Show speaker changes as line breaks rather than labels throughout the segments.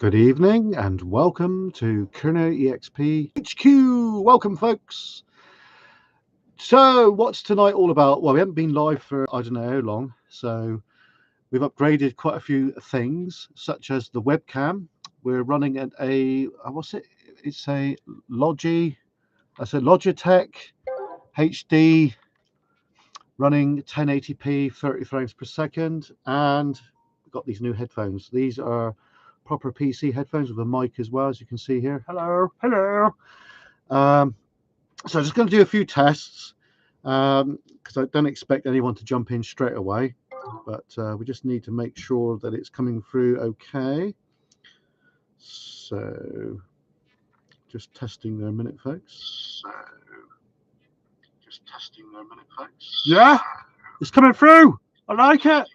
Good evening and welcome to KERNOW EXP HQ. Welcome, folks. So, what's tonight all about? Well, we haven't been live for I don't know how long, so we've upgraded quite a few things, such as the webcam. We're running at a what's it? It's a Logitech HD running 1080p, 30 frames per second, and we've got these new headphones. These are proper PC headphones with a mic as well, as you can see here. Hello. So I'm just going to do a few tests because I don't expect anyone to jump in straight away, but we just need to make sure that it's coming through okay. So just testing there a minute, folks. Yeah, it's coming through. I like it.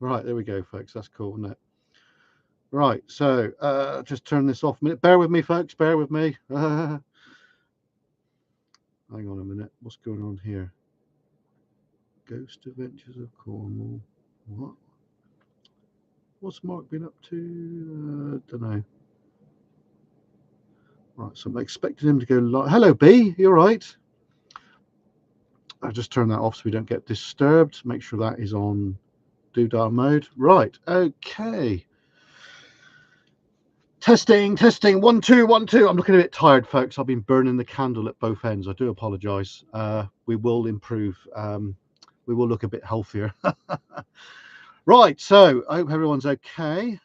Right, there we go, folks. That's cool, isn't it? Right, so just turn this off a minute. Bear with me, folks. Bear with me. Hang on a minute. What's going on here? Ghost Adventures of Cornwall. What? What's Mark been up to? Don't know. Right, so I'm expecting him to go live. Hello, B. You all right? I'll just turn that off so we don't get disturbed. Make sure that is on doodah mode. Right, okay. Testing. 1 2 1 2. I'm looking a bit tired, folks. I've been burning the candle at both ends. I do apologize. We will improve. We will look a bit healthier. Right, so I hope everyone's okay.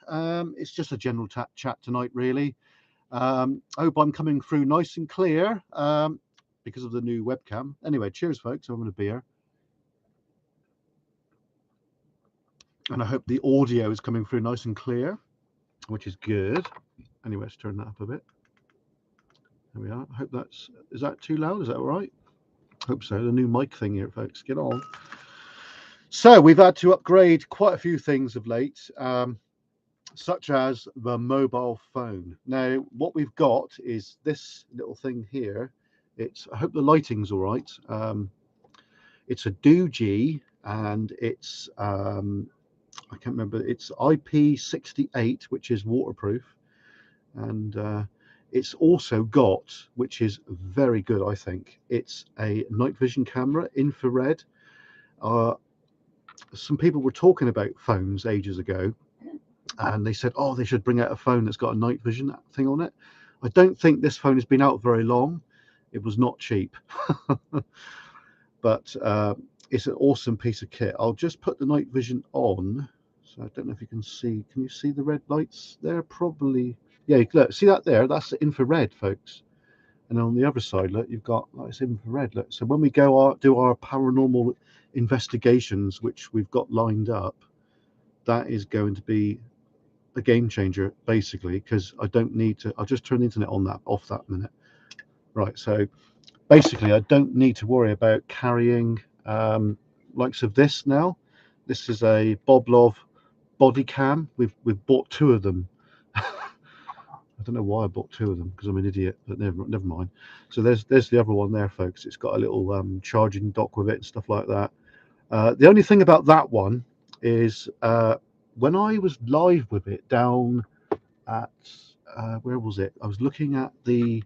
It's just a general chat tonight, really. I hope I'm coming through nice and clear because of the new webcam. Anyway, cheers, folks. I'm having a beer. And I hope the audio is coming through nice and clear, which is good. Anyway, let's turn that up a bit. There we are. I hope is that too loud? Is that all right? Hope so. The new mic thing here, folks. Get on. So we've had to upgrade quite a few things of late, such as the mobile phone. Now, what we've got is this little thing here. I hope the lighting's all right. It's a Doogee, and it's I can't remember. It's IP68, which is waterproof, and it's also got, which is very good, I think. It's a night vision camera, infrared. Some people were talking about phones ages ago, and they said, oh, they should bring out a phone that's got a night vision thing on it. I don't think this phone has been out very long. It was not cheap, but it's an awesome piece of kit. I'll just put the night vision on. So I don't know if you can see. Can you see the red lights there? Probably. Yeah, look, see that there? That's the infrared, folks. And on the other side, look, you've got it's infrared. Look, so when we go do our paranormal investigations, which we've got lined up, that is going to be a game changer, basically, because I don't need to. I'll just turn the internet off that minute. Right. So basically, I don't need to worry about carrying likes of this now. This is a Boblov body cam. We've bought two of them. I don't know why I bought two of them, because I'm an idiot, but never mind. So there's the other one there, folks. It's got a little charging dock with it and stuff like that. The only thing about that one is when I was live with it down at where was it? I was looking at the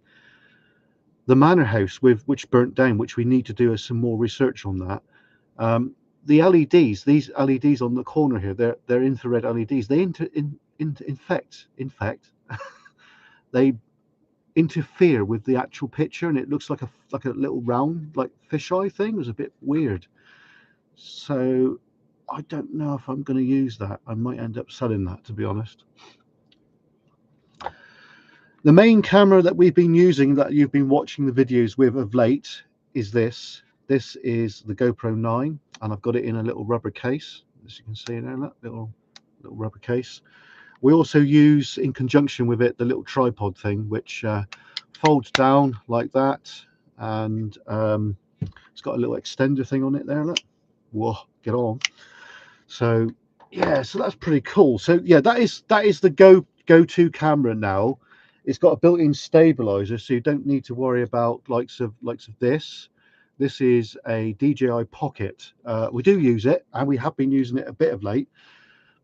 manor house which burnt down, which we need to do some more research on that. The LEDs, these LEDs on the corner here, they're infrared LEDs. They infect. They interfere with the actual picture, and it looks like a little round, like fisheye thing. It was a bit weird. So I don't know if I'm going to use that. I might end up selling that, to be honest. The main camera that we've been using, that you've been watching the videos with of late, is this. This is the GoPro 9, and I've got it in a little rubber case, as you can see there, that little rubber case. We also use, in conjunction with it, the little tripod thing, which folds down like that, and it's got a little extender thing on it there. Look, whoa, get on. So yeah, so that's pretty cool. So yeah, that is the go-to camera now. It's got a built-in stabilizer, so you don't need to worry about likes of this. This is a DJI Pocket. We do use it, and we have been using it a bit of late.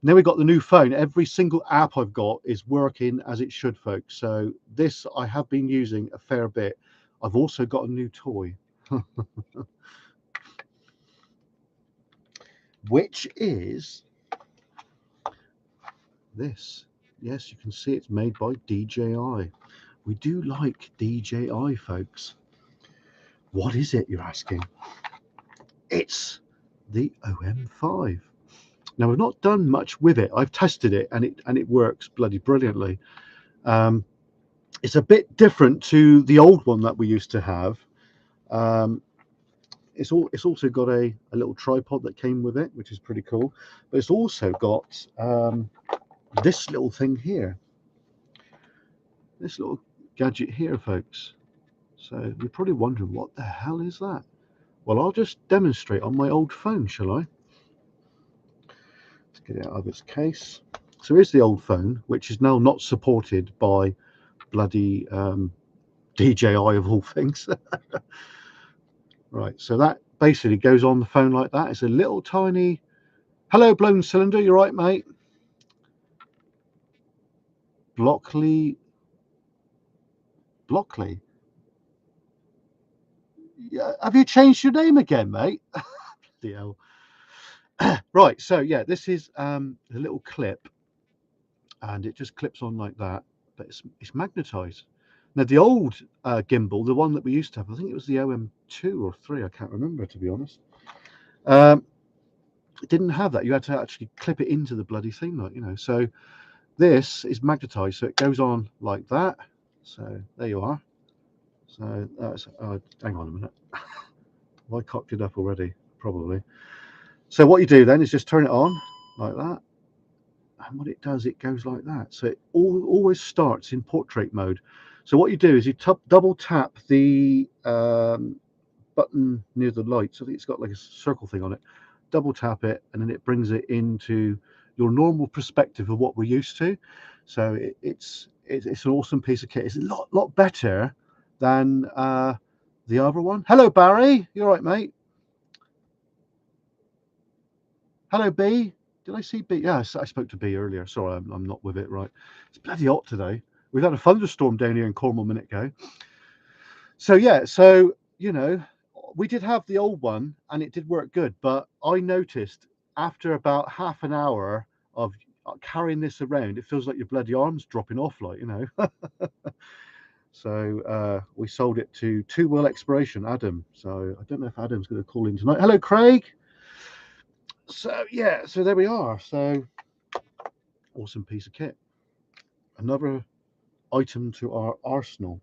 Now we've got the new phone. Every single app I've got is working as it should, folks. So this I have been using a fair bit. I've also got a new toy, which is this. Yes, you can see it's made by DJI. We do like DJI, folks. What is it, you're asking? It's the OM5. Now, we've not done much with it. I've tested it, and it works bloody brilliantly. It's a bit different to the old one that we used to have. It's also got a little tripod that came with it, which is pretty cool. But it's also got this little thing here, this little gadget here, folks. So you're probably wondering, what the hell is that? Well, I'll just demonstrate on my old phone, shall I? Let's get it out of its case. So here's the old phone, which is now not supported by bloody DJI of all things. Right, so that basically goes on the phone like that. It's a little tiny, hello blown cylinder, you're right, mate. Blockley. Yeah, have you changed your name again, mate? The hell. Right, so yeah, this is a little clip, and it just clips on like that, but it's magnetized. Now the old gimbal, the one that we used to have, I think it was the OM2 or 3, I can't remember, to be honest. It didn't have that. You had to actually clip it into the bloody thing, like, you know. So this is magnetized, so it goes on like that. So there you are. So that's hang on a minute. Have I cocked it up already? Probably. So what you do then is just turn it on like that, and what it does, it goes like that. So it always starts in portrait mode. So what you do is you double tap the button near the light. So I think it's got like a circle thing on it. Double tap it, and then it brings it into your normal perspective of what we're used to. So it's an awesome piece of kit. It's a lot better than the other one. Hello, Barry. You all right, mate? Hello, B. Did I see B? Yes, I spoke to B earlier. Sorry, I'm not with it right. It's bloody hot today. We've had a thunderstorm down here in Cornwall a minute ago. So yeah, so you know, we did have the old one, and it did work good. But I noticed after about half an hour of carrying this around, it feels like your bloody arm's dropping off, like, you know. So we sold it to Two Wheel Exploration, Adam. So I don't know if Adam's going to call in tonight. Hello, Craig. So yeah, so there we are. So awesome piece of kit. Another item to our arsenal.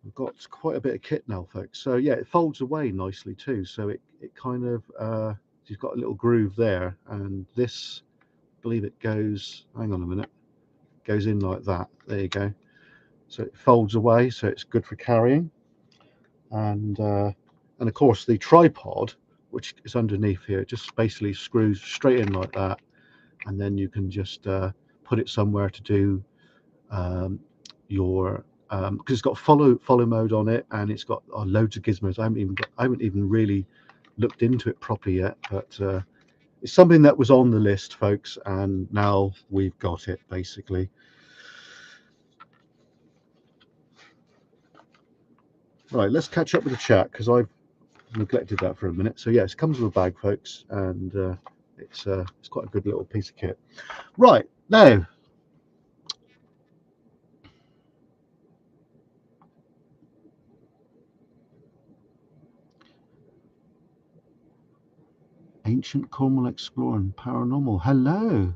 We've got quite a bit of kit now, folks. So yeah, it folds away nicely too. So it kind of you've got a little groove there, and this, I believe it goes. Hang on a minute. Goes in like that. There you go. So it folds away, so it's good for carrying. And of course the tripod, which is underneath here, it just basically screws straight in like that, and then you can just put it somewhere to do your because it's got follow mode on it, and it's got loads of gizmos. I haven't even really looked into it properly yet, but it's something that was on the list, folks, and now we've got it basically. Right, let's catch up with the chat because I've neglected that for a minute. So yes, it comes with a bag, folks, and it's quite a good little piece of kit. Right, now Ancient Cornwall Explorer and Paranormal. Hello.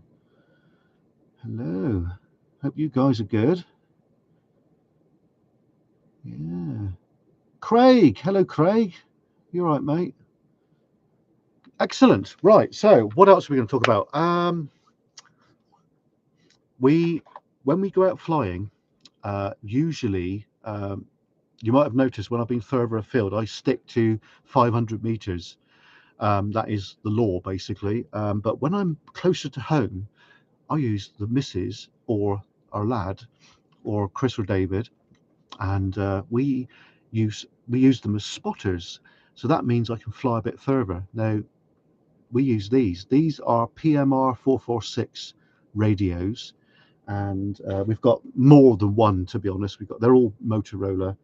Hope you guys are good. Yeah. Craig. Hello, Craig. You all right, mate? Excellent. Right. So what else are we going to talk about? When we go out flying, usually you might have noticed when I've been further afield, I stick to 500 meters. That is the law, basically. But when I'm closer to home, I use the missus or our lad or Chris or David, and we use we use them as spotters. So that means I can fly a bit further. Now, we use these are PMR 446 radios, and we've got more than one, to be honest. They're all Motorola,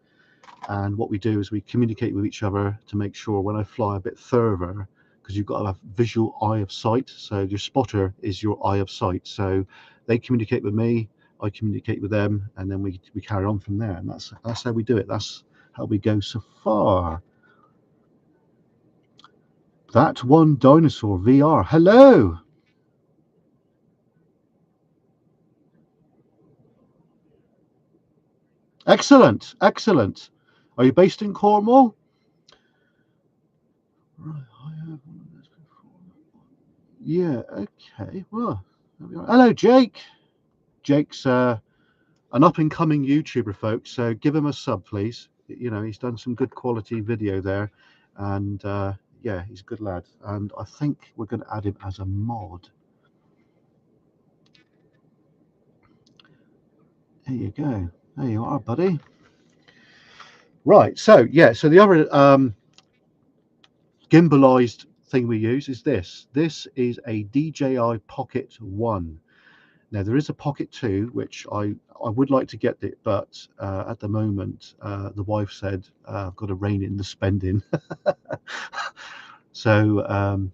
and what we do is we communicate with each other to make sure when I fly a bit further, because you've got to have visual eye of sight, so your spotter is your eye of sight, so they communicate with me, I communicate with them, and then we carry on from there. And that's how we do it. That's how we go so far. That one dinosaur VR. Hello. Excellent, excellent. Are you based in Cornwall? Right, I have one of those before. Yeah, okay. Well, hello, Jake. Jake's an up and coming YouTuber, folks. So give him a sub, please. You know, he's done some good quality video there, and yeah, he's a good lad. And I think we're going to add him as a mod. There you go. There you are, buddy. Right. So yeah. So the other gimbalized thing we use is this. This is a DJI Pocket 1. Now there is a Pocket 2, which I would like to get it, but at the moment the wife said I've got to rein in the spending. So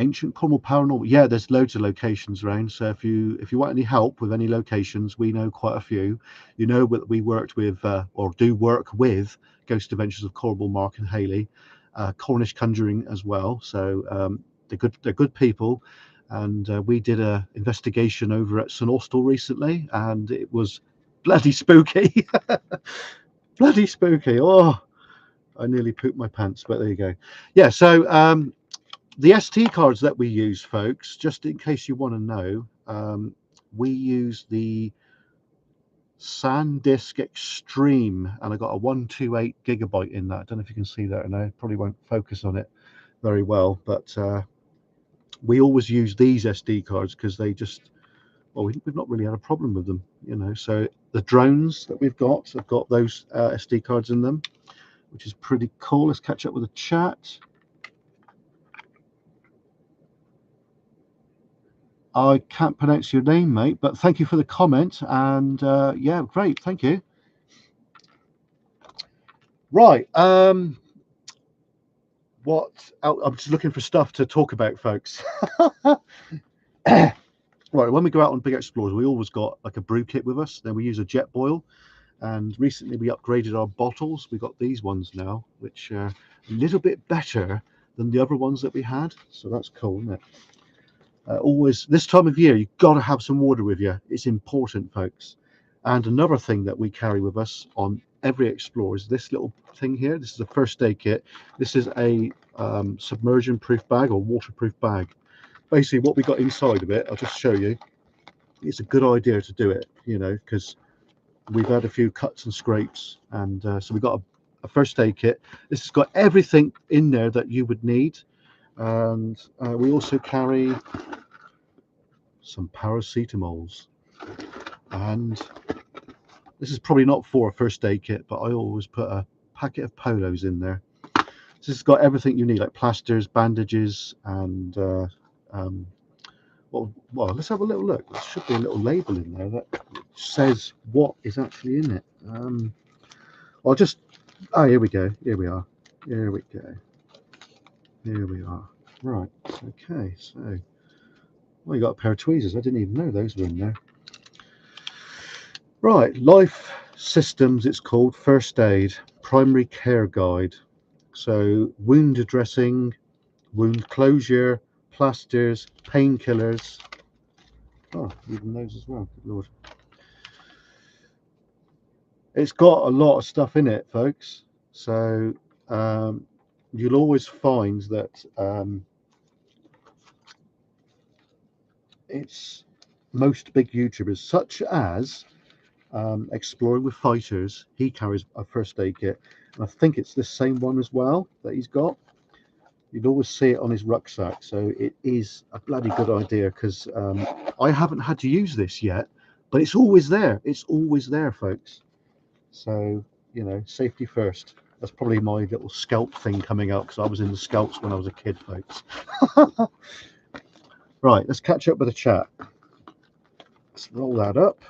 Ancient Cornwall Paranormal. Yeah, there's loads of locations around. So if you want any help with any locations, we know quite a few. You know that we worked with or do work with Ghost Adventures of Cornwall, Mark and Haley, Cornish Conjuring as well. So they're good people, and we did a investigation over at St Austell recently, and it was bloody spooky. Bloody spooky. Oh, I nearly pooped my pants, but there you go. Yeah. So the SD cards that we use, folks, just in case you want to know, we use the SanDisk Extreme, and I got a 128 gigabyte in that. I don't know if you can see that, and I probably won't focus on it very well, but we always use these SD cards because they just, well, we've not really had a problem with them, you know. So the drones that we've got have got those SD cards in them, which is pretty cool. Let's catch up with the chat. I can't pronounce your name, mate, but thank you for the comment. And yeah, great, thank you. Right, what? I'm just looking for stuff to talk about, folks. Right, when we go out on big explorers, we always got like a brew kit with us. Then we use a jet boil, and recently we upgraded our bottles. We got these ones now, which are a little bit better than the other ones that we had. So that's cool, isn't it? Always this time of year, you've got to have some water with you. It's important, folks. And another thing that we carry with us on every explorer is this little thing here. This is a first aid kit. This is a submersion proof bag or waterproof bag. Basically what we got inside of it, I'll just show you. It's a good idea to do it, you know, because we've had a few cuts and scrapes, and so we got a first aid kit. This has got everything in there that you would need, and we also carry some paracetamols, and this is probably not for a first aid kit, but I always put a packet of polos in there. So this has got everything you need, like plasters, bandages, and well, let's have a little look. There should be a little label in there that says what is actually in it. I'll just, oh, here we go. Here we are. Here we go. Here we are. Right. Okay. So, well, you got a pair of tweezers. I didn't even know those were in there. Right. Life Systems, it's called. First aid, primary care guide. So, wound dressing, wound closure, plasters, painkillers. Oh, even those as well. Good Lord. It's got a lot of stuff in it, folks. So you'll always find that it's most big YouTubers, such as Exploring with Fighters. He carries a first aid kit, and I think it's the same one as well that he's got. You'd always see it on his rucksack. So it is a bloody good idea, because I haven't had to use this yet, but it's always there. It's always there, folks. So, you know, safety first. That's probably my little scalp thing coming up, because I was in the scalps when I was a kid, folks. Right, let's catch up with the chat. Let's roll that up.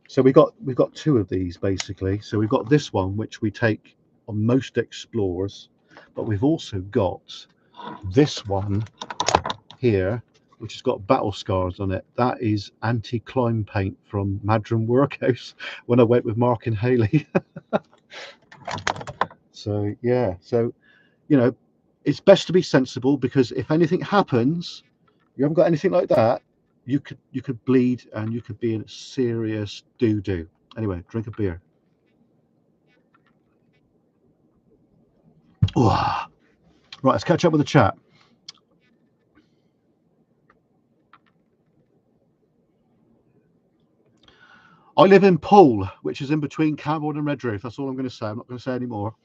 So we've got two of these basically. So we've got this one, which we take on most explorers, but we've also got this one here, which has got battle scars on it. That is anti-climb paint from Madron Workhouse when I went with Mark and Haley. So yeah, so you know, it's best to be sensible, because if anything happens, you haven't got anything like that, you could bleed and you could be in a serious doo-doo. Anyway, drink a beer. Ooh. Right, let's catch up with the chat. I live in Poole, which is in between Camborne and Redruth. That's all I'm going to say. I'm not going to say any more.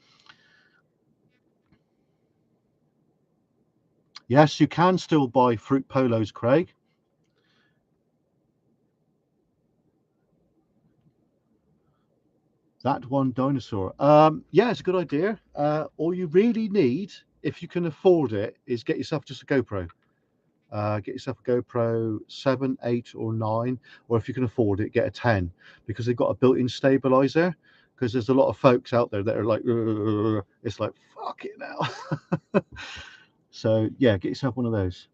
Yes, you can still buy fruit polos, Craig. That one dinosaur. Yeah, it's a good idea. All you really need, if you can afford it, is get yourself just a GoPro. Get yourself a GoPro 7, 8, or 9, or if you can afford it, get a 10, because they've got a built-in stabilizer. Because there's a lot of folks out there that are like, it's like, fuck it now. So yeah, get yourself one of those.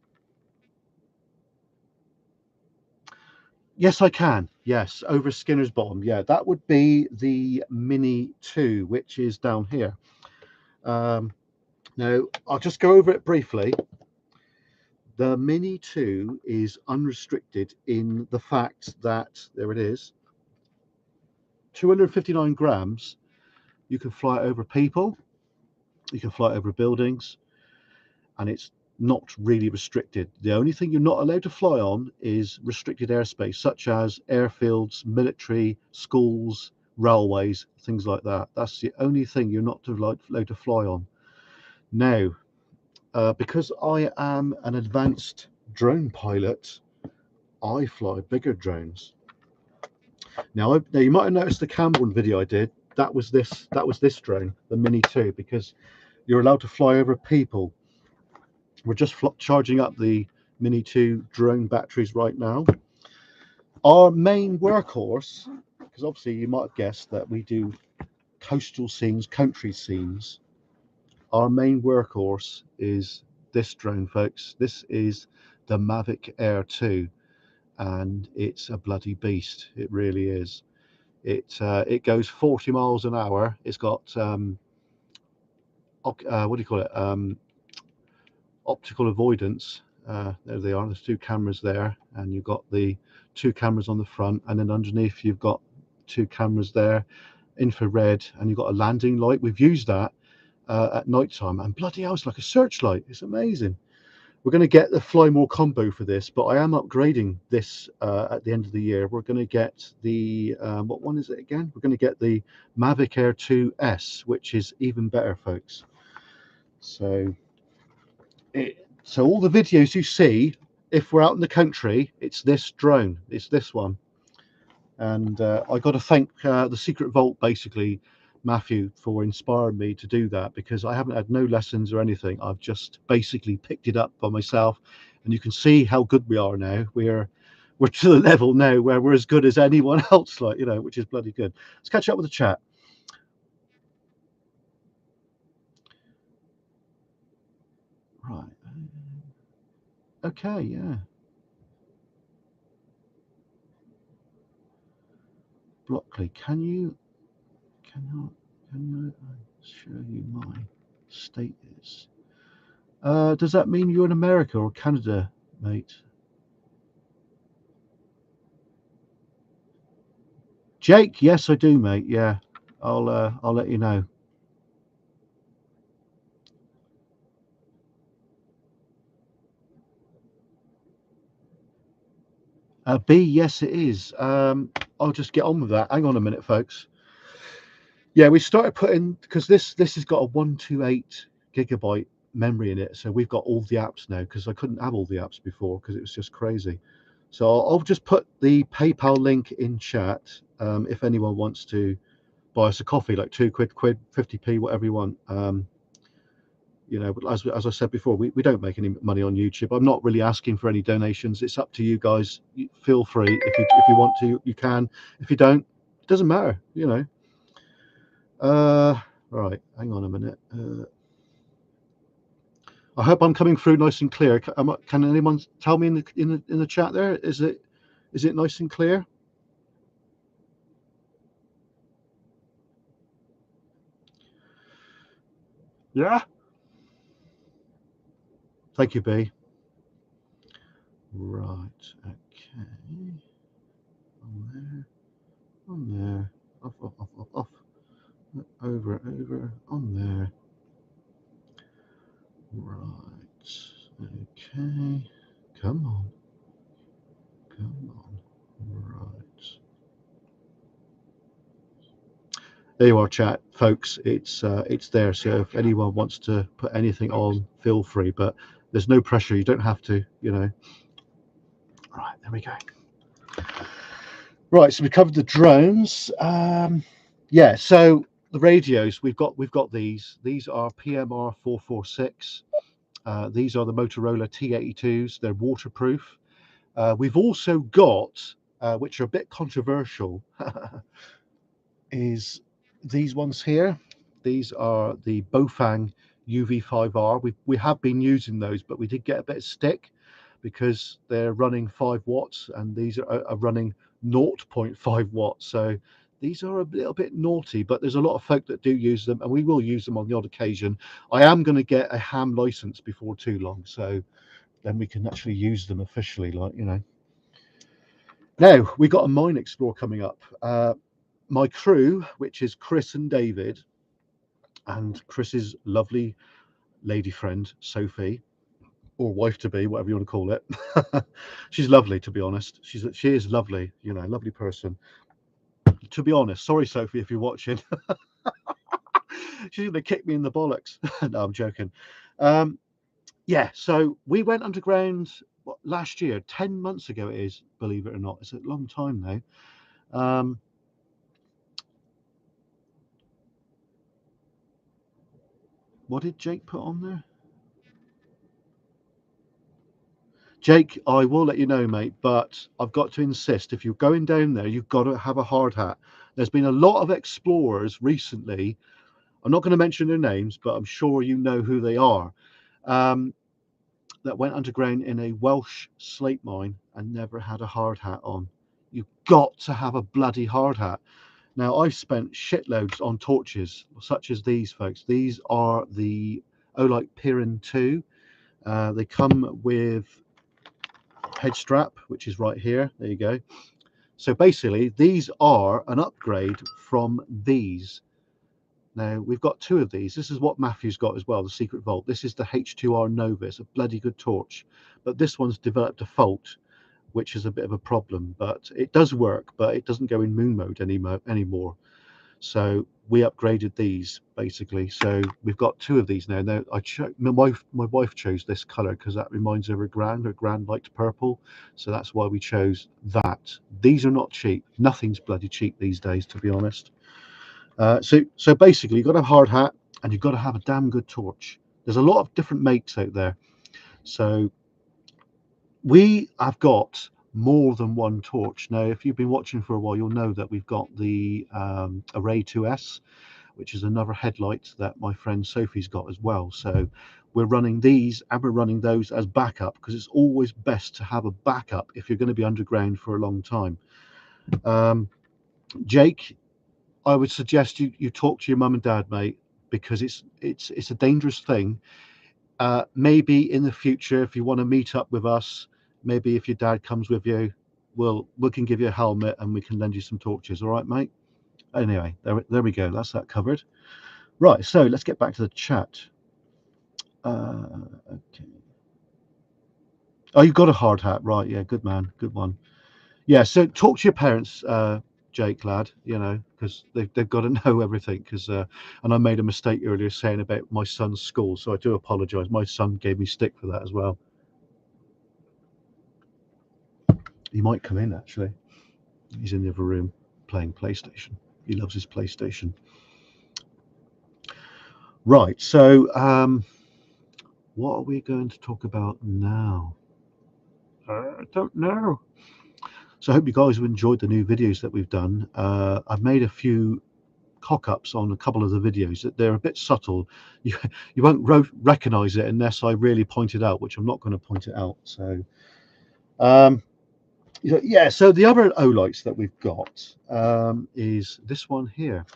Yes, I can. Yes, over Skinner's Bottom. Yeah, that would be the Mini 2, which is down here. Now, I'll just go over it briefly. The Mini 2 is unrestricted in the fact that, there it is, 259 grams. You can fly it over people, you can fly it over buildings, and it's not really restricted. The only thing you're not allowed to fly on is restricted airspace, such as airfields, military, schools, railways, things like that. That's the only thing you're not allowed to fly on. Now, because I am an advanced drone pilot, I fly bigger drones. Now you might have noticed the Camborne video I did. That was this drone, the Mini 2, because you're allowed to fly over people. We're just charging up the Mini 2 drone batteries right now. Our main workhorse, because obviously you might have guessed that we do coastal scenes, country scenes. Our main workhorse is this drone, folks. This is the Mavic Air 2, and it's a bloody beast. It really is. It goes 40 miles an hour. It's got what do you call it? Optical avoidance. There they are. There's two cameras there, and you've got the two cameras on the front, and then underneath you've got two cameras there, infrared, and you've got a landing light. We've used that at night time, and bloody hell, it's like a searchlight. It's amazing. We're going to get the Fly More combo for this, but I am upgrading this at the end of the year. We're going to get the what one is it again? We're going to get the Mavic Air 2S, which is even better, folks. So all the videos you see, if we're out in the country, it's this drone. It's this one. And I got to thank the Secret Vault, basically, Matthew, for inspiring me to do that, because I haven't had no lessons or anything. I've just basically picked it up by myself, and you can see how good we are now. We're to the level now where we're as good as anyone else, like, you know, which is bloody good. Let's catch up with the chat. Right. Okay. Yeah. Blockley, can you show you my status? Does that mean you're in America or Canada, mate? Jake, yes, I do, mate. Yeah, I'll let you know. B, yes, it is. I'll just get on with that. Hang on a minute, folks. Yeah, we started putting, because this has got a 128 gigabyte memory in it. So we've got all the apps now, because I couldn't have all the apps before because it was just crazy. So I'll just put the PayPal link in chat, if anyone wants to buy us a coffee, like £2, 50p, whatever you want. You know, but as I said before, we don't make any money on YouTube. I'm not really asking for any donations. It's up to you guys. Feel free. If you want to, you can. If you don't, it doesn't matter, you know. Right, hang on a minute. I hope I'm coming through nice and clear. Can anyone tell me in the chat there? Is it nice and clear? Yeah. Thank you, B. Right. Okay. On there. Off. Over. On there. Right. Okay. Come on. Right. There you are, chat, folks. It's there. So if anyone wants to put anything on, feel free. But there's no pressure. You don't have to. You know. Right. There we go. Right. So we covered the drones. Yeah. So the radios we've got these. These are PMR 446. These are the Motorola T82s. They're waterproof. We've also got, which are a bit controversial, is these ones here. These are the Bofang UV5R. We have been using those, but we did get a bit of stick because they're running 5 watts and these are running 0.5 watts. So these are a little bit naughty, but there's a lot of folk that do use them, and we will use them on the odd occasion. I am going to get a ham license before too long, so then we can actually use them officially, like, you know. Now we got a mine explore coming up. My crew, which is Chris and David, and Chris's lovely lady friend Sophie, or wife to be, whatever you want to call it. She's lovely, to be honest. She is lovely, you know, lovely person. To be honest, sorry Sophie if you're watching. She's gonna kick me in the bollocks. No, I'm joking. Yeah, so we went underground last year, 10 months ago it is, believe it or not. It's a long time now. What did Jake put on there? Jake, I will let you know, mate, but I've got to insist, if you're going down there, you've got to have a hard hat. There's been a lot of explorers recently. I'm not going to mention their names, but I'm sure you know who they are. That went underground in a Welsh slate mine and never had a hard hat on. You've got to have a bloody hard hat. Now, I've spent shitloads on torches, such as these, folks. These are the Olight Piran 2. They come with head strap, which is right here. There you go. So basically, these are an upgrade from these. Now, we've got 2 of these. This is what Matthew's got as well, the Secret Vault. This is the H2R Nova. It's a bloody good torch. But this one's developed a fault, which is a bit of a problem. But it does work, but it doesn't go in moon mode anymore. So we upgraded these, basically. So we've got 2 of these now. Now, my wife chose this color because that reminds her of her grand. Her grand liked purple. So that's why we chose that. These are not cheap. Nothing's bloody cheap these days, to be honest. So basically, you've got a hard hat and you've got to have a damn good torch. There's a lot of different makes out there. So we have got more than one torch. Now, if you've been watching for a while, you'll know that we've got the Array 2S, which is another headlight that my friend Sophie's got as well. So we're running these and we're running those as backup, because it's always best to have a backup if you're going to be underground for a long time. Jake, I would suggest you talk to your mum and dad, mate, because it's a dangerous thing. Maybe in the future, if you want to meet up with us, maybe if your dad comes with you, we can give you a helmet and we can lend you some torches. All right, mate? Anyway, there we go. That's that covered. Right, so let's get back to the chat. Okay. Oh, you've got a hard hat, right? Yeah, good man, good one. Yeah, so talk to your parents, Jake, lad, you know, because they've got to know everything. Because and I made a mistake earlier saying about my son's school, so I do apologise. My son gave me stick for that as well. He might come in actually. He's in the other room playing PlayStation. He loves his PlayStation. Right, so what are we going to talk about now? I don't know. So I hope you guys have enjoyed the new videos that we've done. I've made a few cock-ups on a couple of the videos that they're a bit subtle. You won't recognize it unless I really point it out, which I'm not going to point it out. So yeah, so the other Olites that we've got is this one here.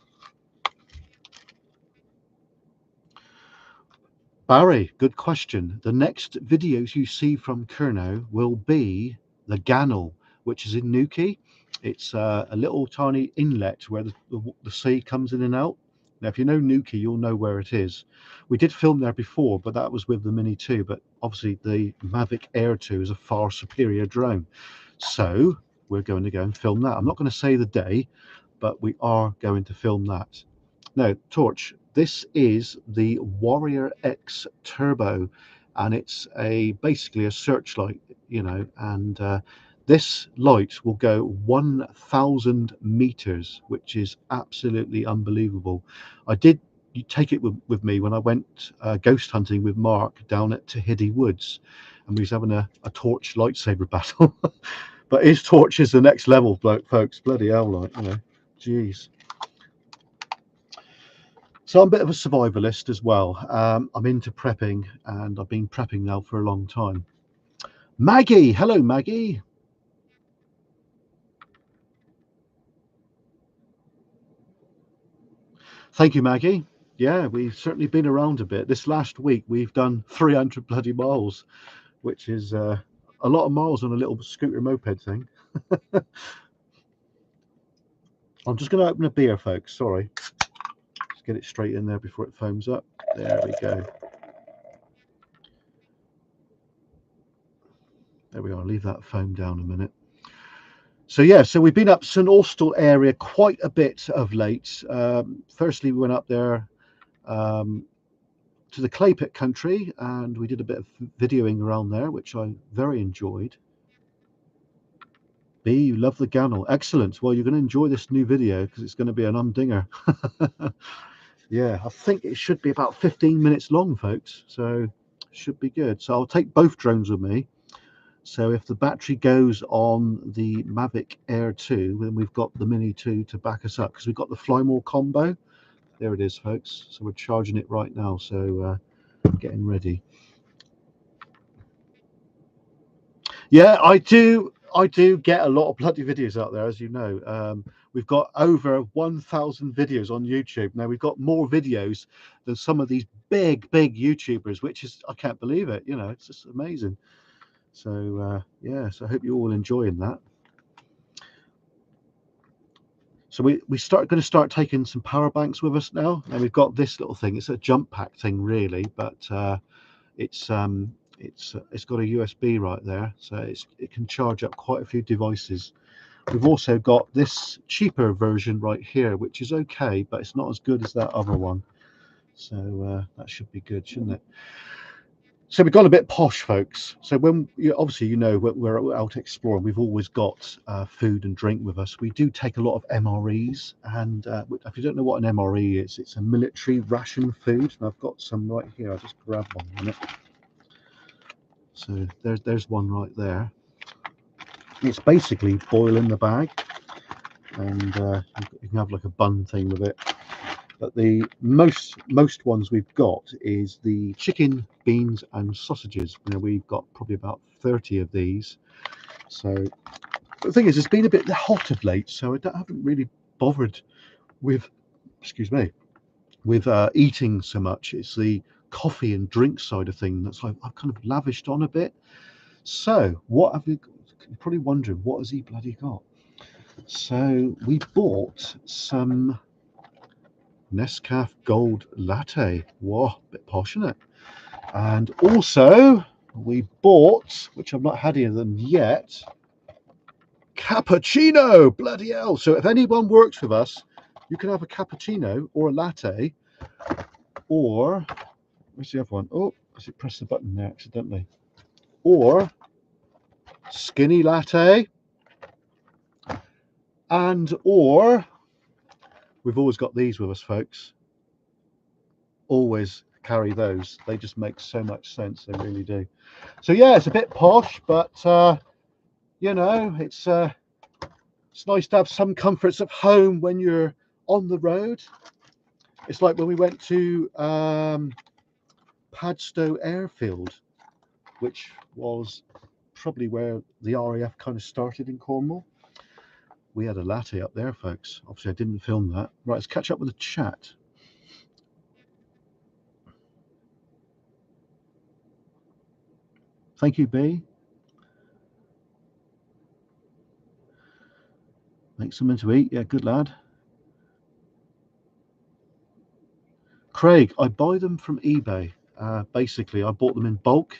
Barry, good question. The next videos you see from Kernow will be the Gannel, which is in Newquay. It's a little tiny inlet where the sea comes in and out. Now, if you know Newquay, you'll know where it is. We did film there before, but that was with the Mini 2. But obviously, the Mavic Air 2 is a far superior drone. So we're going to go and film that. I'm not going to say the day, but we are going to film that. Now, Torch, this is the Warrior X Turbo, and it's basically a searchlight, you know, and this light will go 1,000 meters, which is absolutely unbelievable. I did take it with me when I went ghost hunting with Mark down at Tahiti Woods, and we was having a torch lightsaber battle. But his torch is the next level, folks. Bloody hell, like, you know, jeez. So I'm a bit of a survivalist as well. I'm into prepping, and I've been prepping now for a long time. Maggie, hello Maggie. Thank you, Maggie. Yeah, we've certainly been around a bit. This last week we've done 300 bloody miles, which is a lot of miles on a little scooter moped thing. I'm just going to open a beer, folks. Sorry. Let's get it straight in there before it foams up. There we go. There we are. Leave that foam down a minute. So yeah, so we've been up St Austell area quite a bit of late. Firstly, we went up there to the clay pit country, and we did a bit of videoing around there, which I very enjoyed. B, you love the Gannel. Excellent. Well, you're going to enjoy this new video because it's going to be an humdinger. Yeah, I think it should be about 15 minutes long, folks. So should be good. So I'll take both drones with me. So if the battery goes on the Mavic Air 2, then we've got the Mini 2 to back us up, because we've got the Fly More combo. There it is, folks. So we're charging it right now. So getting ready. Yeah, I do get a lot of bloody videos out there, as you know. We've got over 1,000 videos on YouTube. Now, we've got more videos than some of these big YouTubers, which is, I can't believe it. You know, it's just amazing. So, yeah, so I hope you're all enjoying that. So we're going to start taking some power banks with us now. And we've got this little thing. It's a jump pack thing, really, but it's got a USB right there, so it can charge up quite a few devices. We've also got this cheaper version right here, which is okay, but it's not as good as that other one. So that should be good, shouldn't it? So we've got a bit posh, folks. So when obviously, you know, we're out exploring, we've always got food and drink with us. We do take a lot of MREs, and if you don't know what an MRE is, it's a military ration food. And I've got some right here. I'll just grab one a minute. So there's one right there. It's basically boil in the bag, and you can have like a bun thing with it. But the most ones we've got is the chicken, beans, and sausages. You know, we've got probably about 30 of these. So the thing is, it's been a bit hot of late, so I haven't really bothered with, excuse me, with eating so much. It's the coffee and drink side of things that's I've kind of lavished on a bit. So what have you? You're probably wondering, what has he bloody got? So we bought some Nescafe Gold Latte. Whoa, a bit posh, isn't it? And also we bought, which I've not had any of them yet, cappuccino. Bloody hell. So if anyone works with us, you can have a cappuccino or a latte, or where's the other one? Oh, I pressed the button there accidentally. Or skinny latte, and or we've always got these with us, folks. Always carry those. They just make so much sense. They really do. So yeah, it's a bit posh, but you know, it's nice to have some comforts of home when you're on the road. It's like when we went to Padstow Airfield, which was probably where the RAF kind of started in Cornwall. We had a latte up there, folks. Obviously, I didn't film that. Right, let's catch up with the chat. Thank you, B. Make something to eat. Yeah, good lad. Craig, I buy them from eBay. Basically, I bought them in bulk.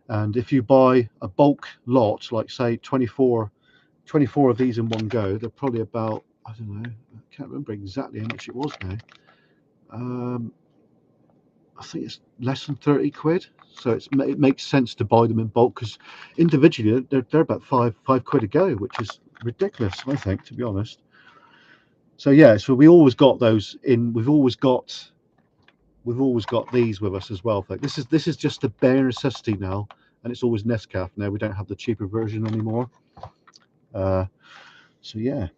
And if you buy a bulk lot, like say 24 of these in one go, they're probably about, I don't know, I can't remember exactly how much it was now. I think it's less than 30 quid. So it makes sense to buy them in bulk, because individually they're about five quid a go, which is ridiculous, I think, to be honest. So yeah, so we always got those in. We've always got these with us as well. This is just a bare necessity now, and it's always Nescafé now. We don't have the cheaper version anymore. So yeah,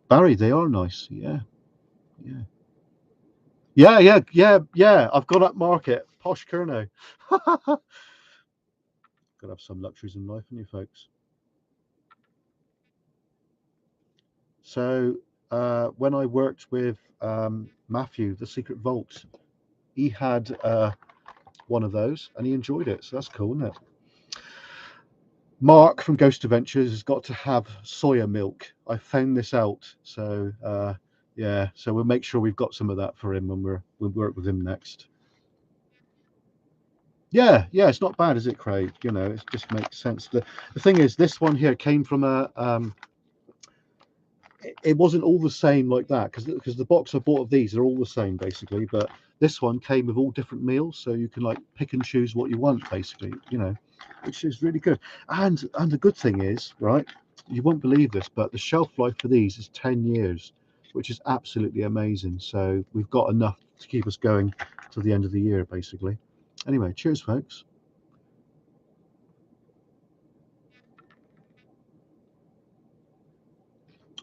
Barry, they are nice. Yeah. I've gone up market, posh Kernow. Gotta have some luxuries in life, haven't you, folks? So when I worked with Matthew, the Secret Vault, he had one of those and he enjoyed it. So that's cool, isn't it? Mark from Ghost Adventures has got to have soya milk. I found this out. So yeah, so we'll make sure we've got some of that for him when we work with him next. Yeah, it's not bad, is it, Craig? You know, it just makes sense. The thing is, this one here came from a it wasn't all the same like that, because the box I bought of these are all the same basically, but this one came with all different meals, so you can like pick and choose what you want basically, you know, which is really good. And the good thing is, right, you won't believe this, but the shelf life for these is 10 years, which is absolutely amazing. So we've got enough to keep us going till the end of the year basically. Anyway, cheers, folks.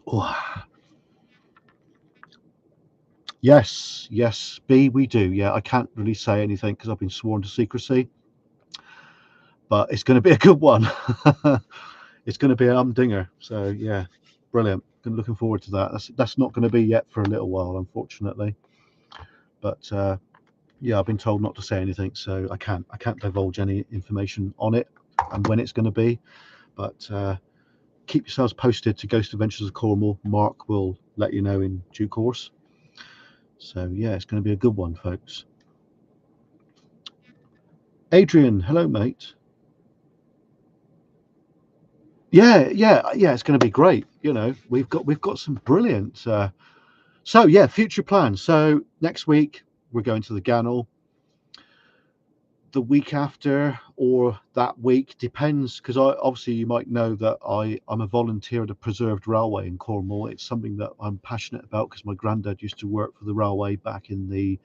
Oh, yes, B, we do. Yeah, I can't really say anything because I've been sworn to secrecy, but it's going to be a good one. It's going to be a humdinger. So yeah, brilliant. Looking forward to that. That's not going to be yet for a little while, unfortunately. But yeah, I've been told not to say anything, so I can't divulge any information on it and when it's going to be. But keep yourselves posted to Ghost Adventures of Cornwall. Mark will let you know in due course. So yeah, it's going to be a good one, folks. Adrian, hello, mate. Yeah, it's going to be great. You know, we've got some brilliant. So yeah, future plans. So next week we're going to the Gannel. The week after or that week depends, because obviously you might know that I'm a volunteer at a preserved railway in Cornwall. It's something that I'm passionate about because my granddad used to work for the railway back in the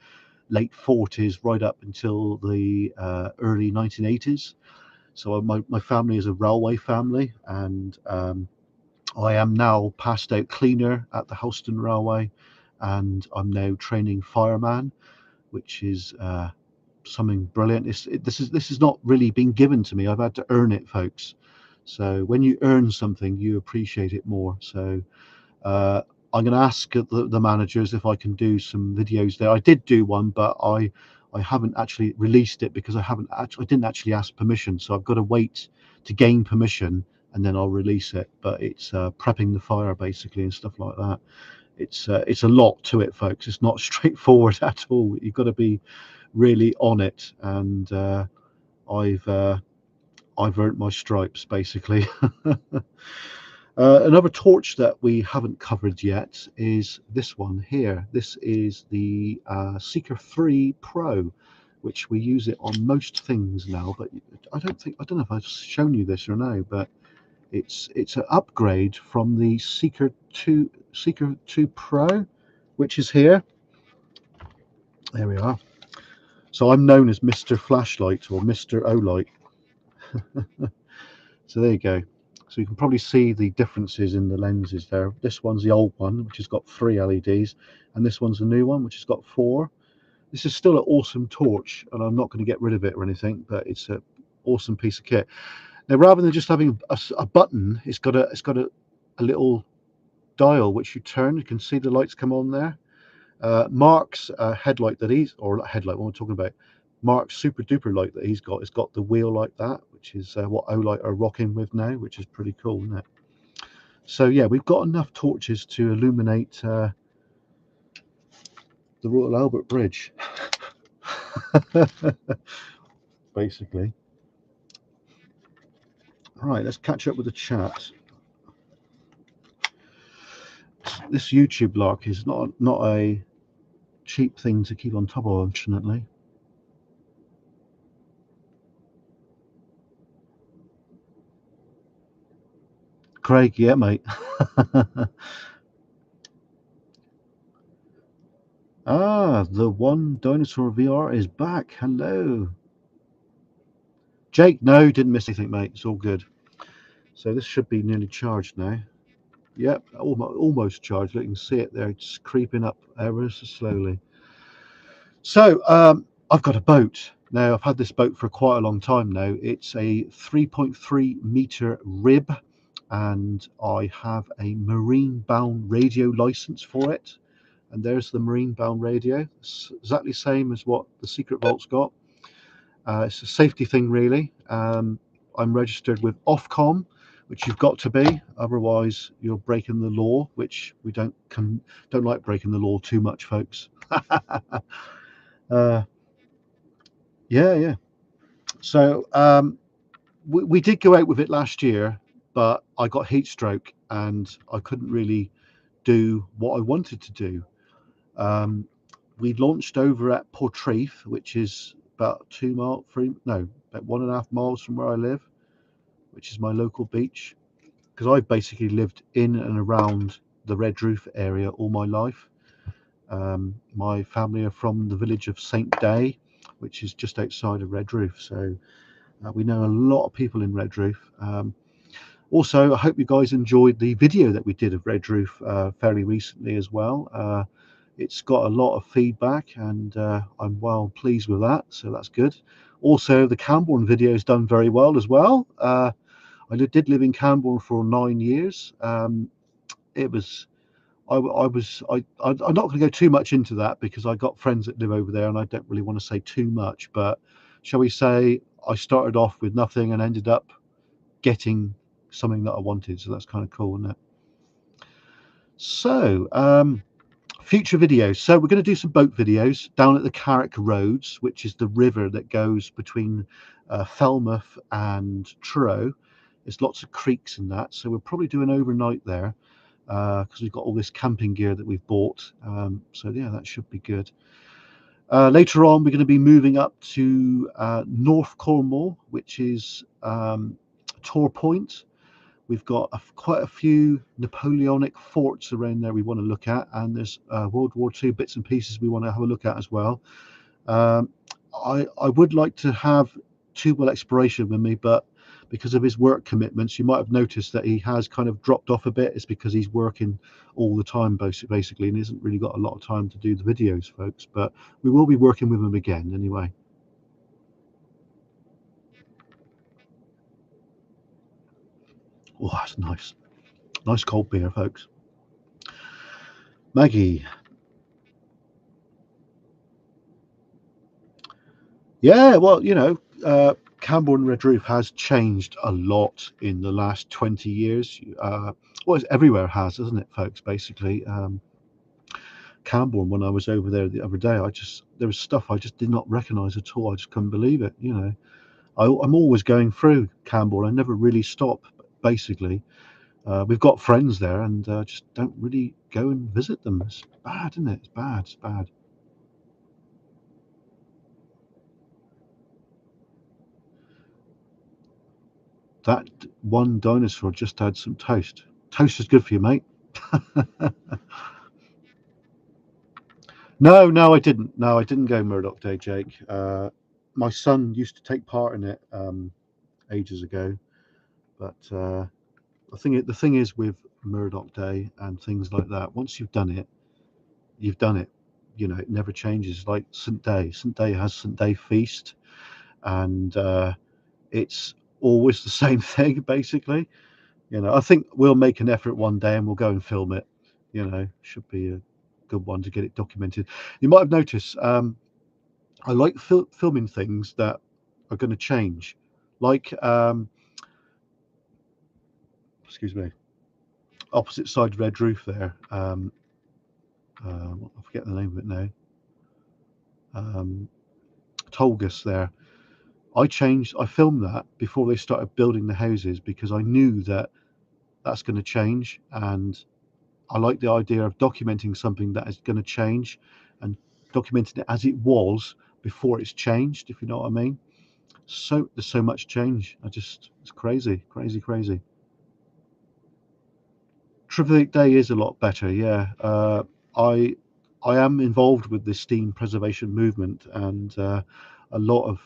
late 40s right up until the early 1980s. So my family is a railway family, and I am now passed out cleaner at the Helston Railway, and I'm now training fireman, which is something brilliant. This is not really been given to me. I've had to earn it, folks. So when you earn something, you appreciate it more. So I'm going to ask the managers if I can do some videos there. I did do one, but I haven't actually released it because I didn't actually ask permission. So I've got to wait to gain permission and then I'll release it. But it's prepping the fire basically and stuff like that. It's a lot to it, folks. It's not straightforward at all. You've got to be really on it, and I've earned my stripes basically. Another torch that we haven't covered yet is this one here. This is the Seeker 3 Pro, which we use it on most things now. But I don't know if I've shown you this or no, but it's an upgrade from the Seeker 2 Pro, which is here. There we are. So I'm known as Mr. Flashlight or Mr. O-Light. So there you go. So you can probably see the differences in the lenses there. This one's the old one, which has got 3 LEDs, and this one's the new one, which has got 4. This is still an awesome torch, and I'm not going to get rid of it or anything, but it's an awesome piece of kit. Now, rather than just having a button, it's got a little dial which you turn. You can see the lights come on there. Mark's headlight that he's, or headlight, what we're talking about, Mark's super duper light that he's got, has got the wheel like that, which is what O-Light are rocking with now, which is pretty cool, isn't it? So yeah, we've got enough torches to illuminate the Royal Albert Bridge, basically. Right, let's catch up with the chat. This YouTube lark is not a cheap thing to keep on top of, unfortunately. Craig, yeah, mate. Ah, the One Dinosaur VR is back. Hello. Jake, no, didn't miss anything, mate. It's all good. So this should be nearly charged now. Yep, almost charged. You can see it there. It's creeping up ever so slowly. So I've got a boat. Now, I've had this boat for quite a long time now. It's a 3.3 meter rib, and I have a marine bound radio license for it. And there's the marine bound radio. It's exactly the same as what the Secret Vault's got. It's a safety thing, really. I'm registered with Ofcom, which you've got to be, otherwise you're breaking the law, which we don't like breaking the law too much, folks. Yeah. So we did go out with it last year, but I got heat stroke and I couldn't really do what I wanted to do. We launched over at Portreath, which is about about 1.5 miles from where I live, which is my local beach, because I've basically lived in and around the Red Roof area all my life. My family are from the village of St. Day, which is just outside of Red Roof, so we know a lot of people in Red Roof. Also, I hope you guys enjoyed the video that we did of Red Roof fairly recently as well. It's got a lot of feedback, and I'm well pleased with that, so that's good. Also, the Camborne video is done very well as well. I did live in Camborne for 9 years. It was, I'm not going to go too much into that because I got friends that live over there, and I don't really want to say too much. But shall we say, I started off with nothing and ended up getting something that I wanted. So that's kind of cool, isn't it? So future videos. So we're going to do some boat videos down at the Carrick Roads, which is the river that goes between Falmouth and Truro. There's lots of creeks in that, so we'll probably do an overnight there because we've got all this camping gear that we've bought. So yeah, that should be good. Later on, we're going to be moving up to North Cornwall, which is Tor Point. We've got quite a few Napoleonic forts around there we want to look at, and there's World War II bits and pieces we want to have a look at as well. I would like to have Tubewell Exploration with me, but because of his work commitments, you might have noticed that he has kind of dropped off a bit. It's because he's working all the time, basically, and hasn't really got a lot of time to do the videos, folks. But we will be working with him again anyway. Oh, that's nice. Nice cold beer, folks. Maggie. Yeah, well, Camborne Red Roof has changed a lot in the last 20 years. Well, everywhere has, isn't it, folks, basically. Camborne, when I was over there the other day, there was stuff I just did not recognize at all. I just couldn't believe it, I'm always going through Camborne. I never really stop, basically. We've got friends there, and just don't really go and visit them. It's bad, isn't it? It's bad. It's bad. That one dinosaur just had some toast. Toast is good for you, mate. No, no, I didn't. No, I didn't go Murdoch Day, Jake. My son used to take part in it ages ago, but the thing is with Murdoch Day and things like that. Once you've done it, you've done it. You know, it never changes. Like St. Day. St. Day has St. Day feast, and it's always the same thing, basically. You know, I think we'll make an effort one day and we'll go and film it. You know, should be a good one to get it documented. You might have noticed. I like filming things that are going to change, like excuse me, opposite side red roof there. I forget the name of it now. Um, Tolgus there. I filmed that before they started building the houses because I knew that that's going to change, and I like the idea of documenting something that is going to change and documenting it as it was before it's changed, if you know what I mean. So there's so much change. It's crazy, crazy, crazy. Trivia Day is a lot better, yeah. I I am involved with the steam preservation movement, and a lot of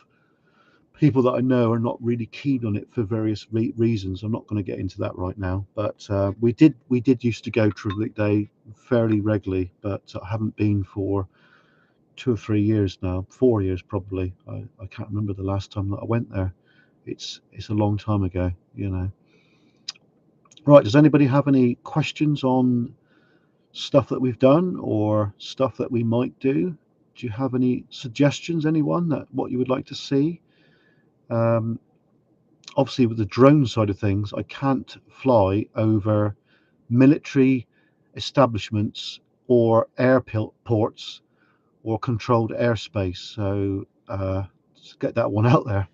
people that I know are not really keen on it for various reasons. I'm not going to get into that right now, but we did used to go Trivia Day fairly regularly, but I haven't been for 2 or 3 years now, 4 years probably. I can't remember the last time that I went there. It's a long time ago, you know. Right, does anybody have any questions on stuff that we've done or stuff that we might do? Do you have any suggestions, anyone, that what you would like to see? Um, Obviously, with the drone side of things, I can't fly over military establishments or airports or controlled airspace. So let's get that one out there.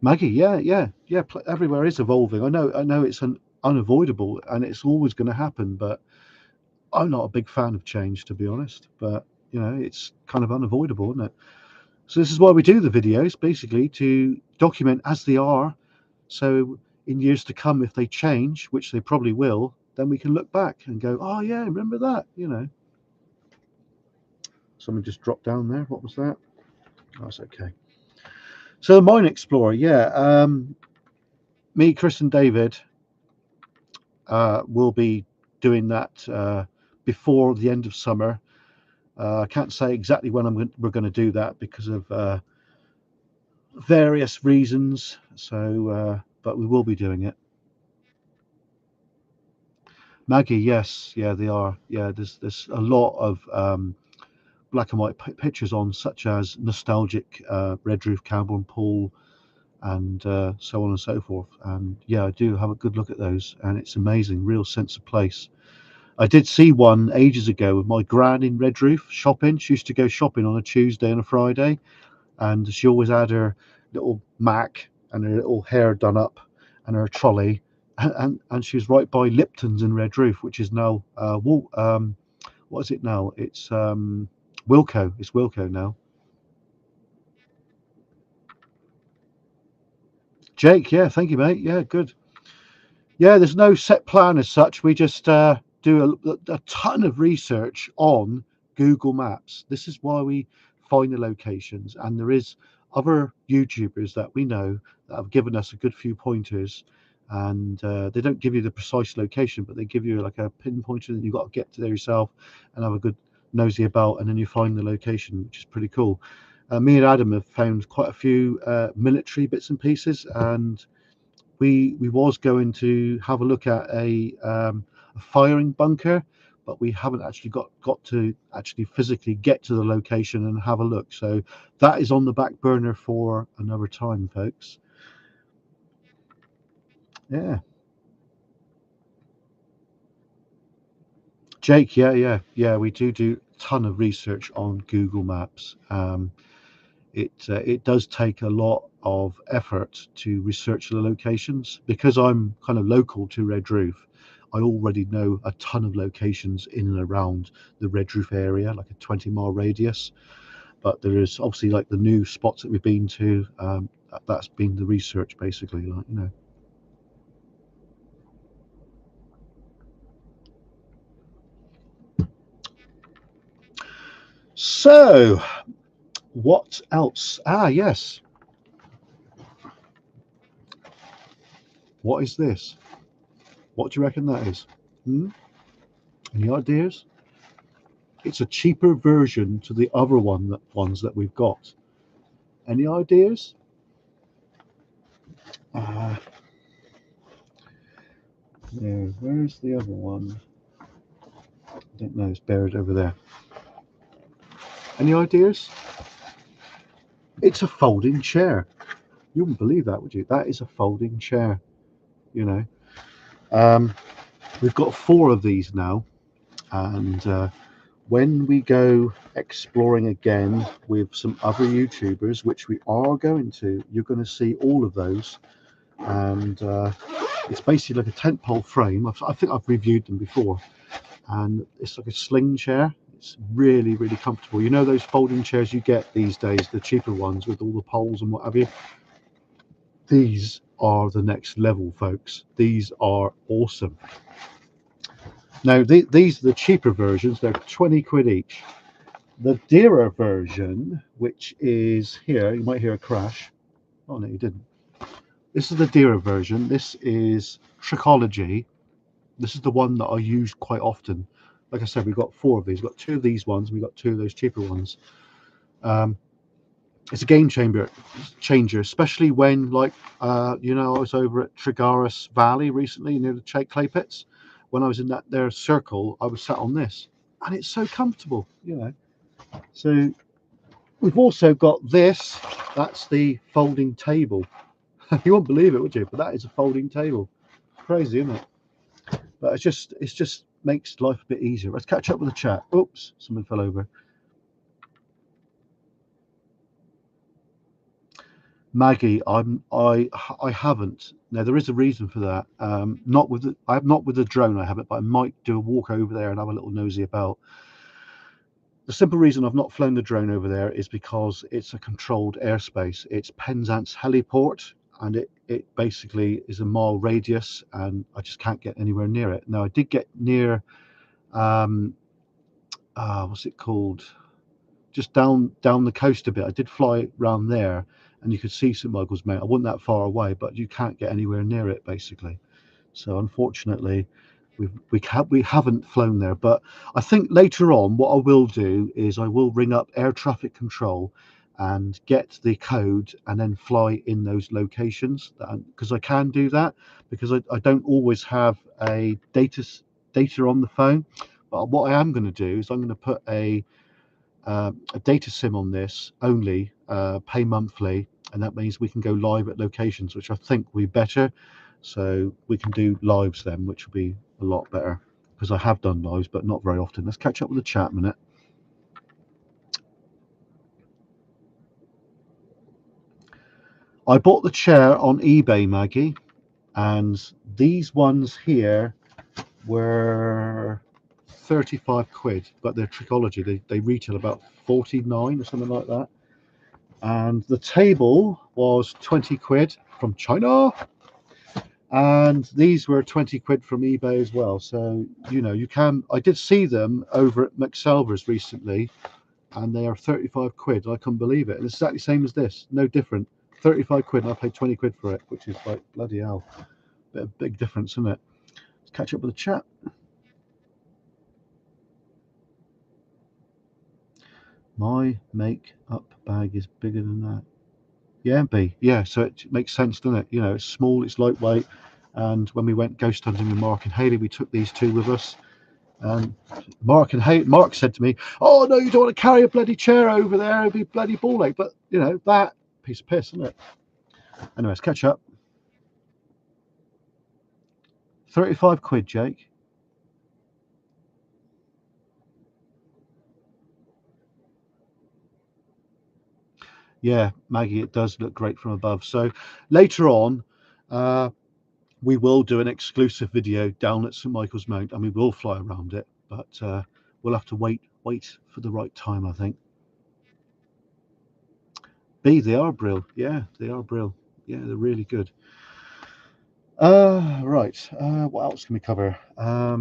Maggie, yeah, yeah, yeah. Everywhere is evolving. I know it's unavoidable, and it's always going to happen. But I'm not a big fan of change, to be honest. But you know, it's kind of unavoidable, isn't it? So this is why we do the videos, basically to document as they are. So in years to come, if they change, which they probably will, then we can look back and go, "Oh yeah, remember that?" You know. Someone just dropped down there. What was that? Oh, that's okay. So the Mine Explorer, yeah. Me, Chris, and David will be doing that before the end of summer. I can't say exactly when we're going to do that because of various reasons. So, but we will be doing it. Maggie, yes, yeah, they are. Yeah, there's a lot of black and white pictures on, such as nostalgic Red Roof Cowboy Pool and so on and so forth. And yeah, I do have a good look at those, and it's amazing, real sense of place. I did see one ages ago with my gran in Redroof shopping. She used to go shopping on a Tuesday and a Friday, and she always had her little Mac and her little hair done up and her trolley, and she was right by Lipton's in Redroof, which is now what is it now? It's Wilco. It's Wilco now. Jake, yeah, thank you, mate. Yeah, good. Yeah, there's no set plan as such. We just do a ton of research on Google Maps. This is why we find the locations, and there is other YouTubers that we know that have given us a good few pointers. And they don't give you the precise location, but they give you like a pinpointer that you've got to get to there yourself and have a good nosy about, and then you find the location, which is pretty cool. Me and Adam have found quite a few military bits and pieces, and we was going to have a look at a firing bunker, but we haven't actually got to actually physically get to the location and have a look. So that is on the back burner for another time, folks. Yeah, Jake. Yeah, yeah, yeah. We do a ton of research on Google Maps. it does take a lot of effort to research the locations. Because I'm kind of local to Red Roof, I already know a ton of locations in and around the Red Roof area, like a 20-mile radius. But there is obviously like the new spots that we've been to. That's been the research basically, like, you know. So what else? Ah, yes. What is this? What do you reckon that is? Hmm? Any ideas? It's a cheaper version to the other ones that we've got. Any ideas? Uh, there. Where's the other one? I don't know. It's buried over there. Any ideas? It's a folding chair. You wouldn't believe that, would you? That is a folding chair. You know. We've got 4 of these now, and when we go exploring again with some other YouTubers, which we are going to, you're going to see all of those. And it's basically like a tent pole frame. I think I've reviewed them before, and it's like a sling chair. It's really, really comfortable. You know those folding chairs you get these days, the cheaper ones with all the poles and what have you? These are the next level, folks. These are awesome. Now, these are the cheaper versions. They're 20 quid each. The dearer version, which is here, you might hear a crash. Oh, no, you didn't. This is the dearer version. This is Trichology. This is the one that I use quite often. Like I said, we've got 4 of these. We've got 2 of these ones. We've got 2 of those cheaper ones. It's a game changer, especially when, like, you know, I was over at Tregaris Valley recently near the clay pits. When I was in that there circle, I was sat on this, and it's so comfortable, you know. So we've also got this. That's the folding table. You won't believe it, would you? But that is a folding table. Crazy, isn't it? But it's just makes life a bit easier. Let's catch up with the chat. Oops, someone fell over. Maggie, I haven't. Now there is a reason for that. Not with the drone. I haven't, but I might do a walk over there and have a little nosy about. The simple reason I've not flown the drone over there is because it's a controlled airspace. It's Penzance heliport, and it basically is a mile radius, and I just can't get anywhere near it. Now I did get near, what's it called? Just down the coast a bit. I did fly around there, and you could see St Michael's Mount. I wasn't that far away, but you can't get anywhere near it basically. So unfortunately, we haven't flown there. But I think later on, what I will do is I will ring up air traffic control and get the code and then fly in those locations, because I can do that, because I don't always have a data on the phone. But what I am going to do is I'm going to put a data sim on this only, pay monthly, and that means we can go live at locations, which I think will be better. So we can do lives then, which will be a lot better, because I have done lives, but not very often. Let's catch up with the chat a minute. I bought the chair on eBay, Maggie, and these ones here were 35 quid, but they're Trichology. They retail about 49 or something like that. And the table was 20 quid from China, and these were 20 quid from eBay as well. So, you know, I did see them over at McSelvers recently, and they are 35 quid. I couldn't believe it. And it's exactly the same as this, no different. 35 quid, and I paid 20 quid for it, which is like, bloody hell. Big difference, isn't it? Let's catch up with the chat. My makeup bag is bigger than that. Yeah, B. Yeah, so it makes sense, doesn't it? You know, it's small, it's lightweight. And when we went ghost hunting with Mark and Haley, we took these 2 with us. And Mark said to me, "Oh no, you don't want to carry a bloody chair over there; it'd be bloody ball ache." But you know, that piece of piss, isn't it? Anyway, let's catch up. 35 quid, Jake. Yeah, Maggie, it does look great from above. So later on, we will do an exclusive video down at St Michael's Mount, and we will fly around it, but we'll have to wait for the right time, I think. They are brill. Yeah, they are brill. Yeah, they're really good. Right. What else can we cover? I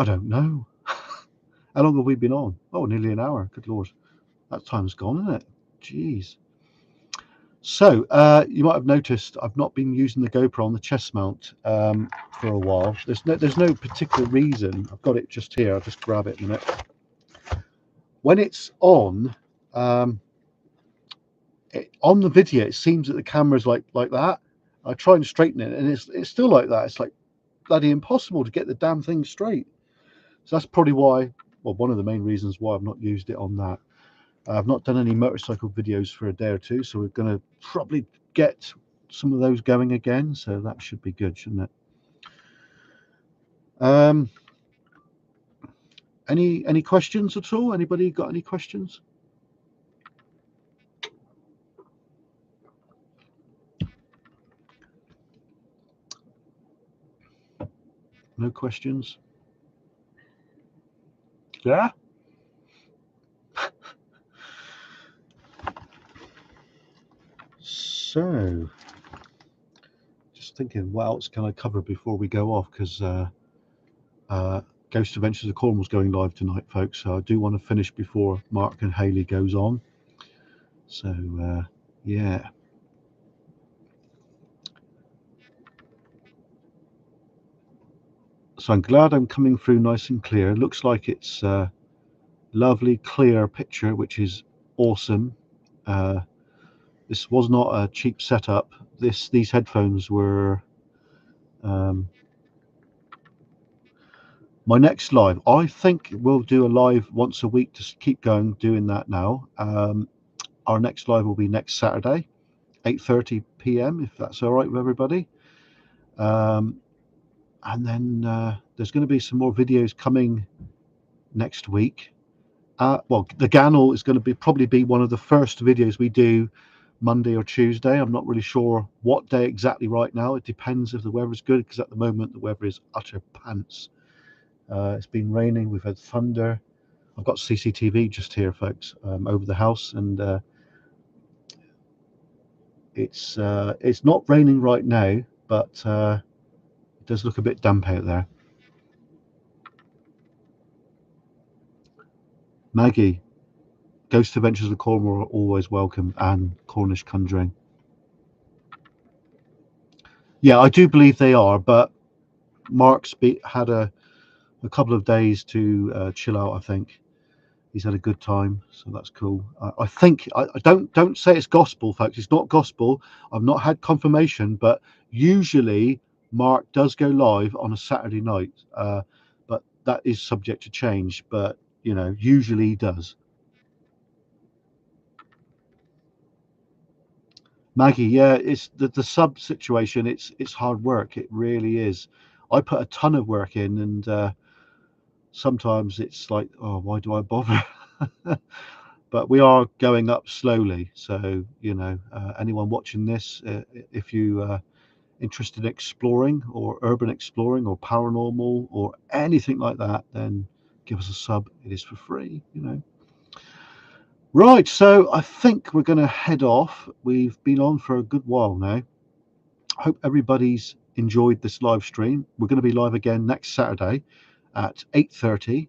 don't know. How long have we been on? Oh, nearly an hour. Good Lord. That time's gone, isn't it? Jeez. So, you might have noticed I've not been using the GoPro on the chest mount for a while. There's no particular reason. I've got it just here. I'll just grab it in a minute. When it's on, on the video, it seems that the camera's like that. I try and straighten it, and it's still like that. It's like bloody impossible to get the damn thing straight. So that's probably why, well, one of the main reasons why I've not used it on that. I've not done any motorcycle videos for a day or two, so we're going to probably get some of those going again. So that should be good, shouldn't it? Any questions at all? Anybody got any questions? No questions? Yeah. So, just thinking, what else can I cover before we go off? Because Ghost Adventures of Cornwall's going live tonight, folks. So I do want to finish before Mark and Hayley goes on. So, yeah. So I'm glad I'm coming through nice and clear. It looks like it's a lovely, clear picture, which is awesome. This was not a cheap setup. These headphones were my next live. I think we'll do a live once a week to keep going, doing that now. Our next live will be next Saturday, 8:30 p.m. if that's all right with everybody. And then there's going to be some more videos coming next week. Well, the Ganel is going to probably be one of the first videos we do Monday or Tuesday. I'm not really sure what day exactly right now. It depends if the weather's good, because at the moment the weather is utter pants. It's been raining, we've had thunder. I've got CCTV just here, folks, over the house, and it's not raining right now, but it does look a bit damp out there. Maggie, Ghost Adventures of Cornwall are always welcome, and Cornish Conjuring. Yeah, I do believe they are, but Mark's had a couple of days to chill out. I think he's had a good time, so that's cool. I think I don't say it's gospel, folks. It's not gospel. I've not had confirmation, but usually Mark does go live on a Saturday night, but that is subject to change. But you know, usually he does. Maggie, yeah, it's the sub situation. It's hard work. It really is. I put a ton of work in, and sometimes it's like, oh, why do I bother? But we are going up slowly. So, you know, anyone watching this, if you interested in exploring or urban exploring or paranormal or anything like that, then give us a sub. It is for free, you know. Right, so I think we're going to head off. We've been on for a good while now. Hope everybody's enjoyed this live stream. We're going to be live again next Saturday at 8:30.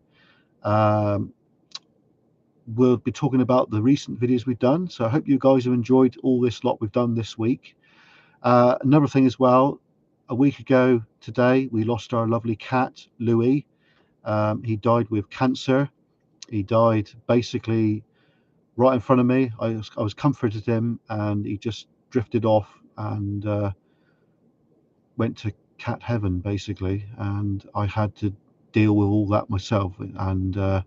We'll be talking about the recent videos we've done. So I hope you guys have enjoyed all this lot we've done this week. Another thing as well, a week ago today, we lost our lovely cat, Louis. He died with cancer. He died basically right in front of me. I was comforted him, and he just drifted off and went to cat heaven, basically. And I had to deal with all that myself, and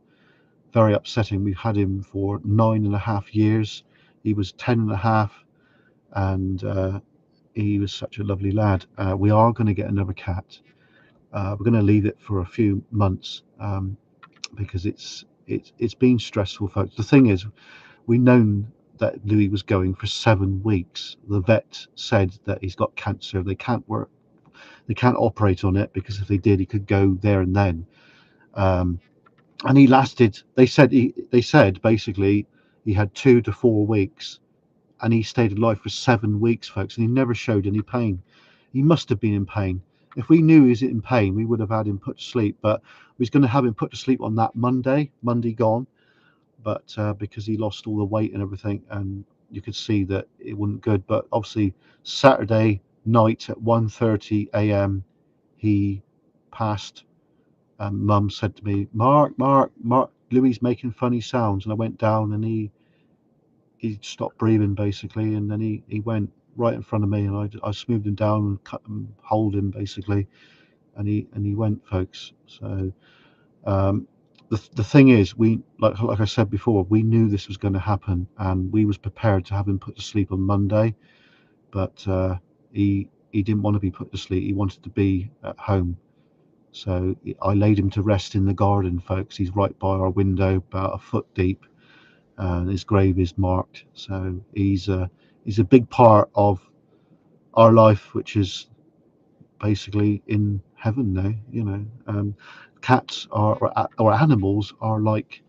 very upsetting. We've had him for 9.5 years. He was 10.5, and he was such a lovely lad. We are going to get another cat. We're going to leave it for a few months because it's been stressful, folks. The thing is, we've known that Louis was going for 7 weeks. The vet said that he's got cancer. They can't operate on it, because if they did, he could go there and then. And he lasted. They said basically he had 2 to 4 weeks, and he stayed alive for 7 weeks, folks, and he never showed any pain. He must have been in pain. If we knew he was in pain, we would have had him put to sleep. But we was going to have him put to sleep on that Monday gone. But because he lost all the weight and everything, and you could see that it wasn't good. But obviously Saturday night at 1:30 a.m. he passed. Mum said to me, Mark, Louis making funny sounds. And I went down, and he stopped breathing basically, and then he went right in front of me, and I smoothed him down and cut him, hold him basically, and he went, folks. So the thing is, we like I said before, we knew this was going to happen, and we was prepared to have him put to sleep on Monday, but he didn't want to be put to sleep. He wanted to be at home. So I laid him to rest in the garden, folks. He's right by our window, about a foot deep, and his grave is marked. So he's a big part of our life, which is basically in heaven now. Cats or animals are like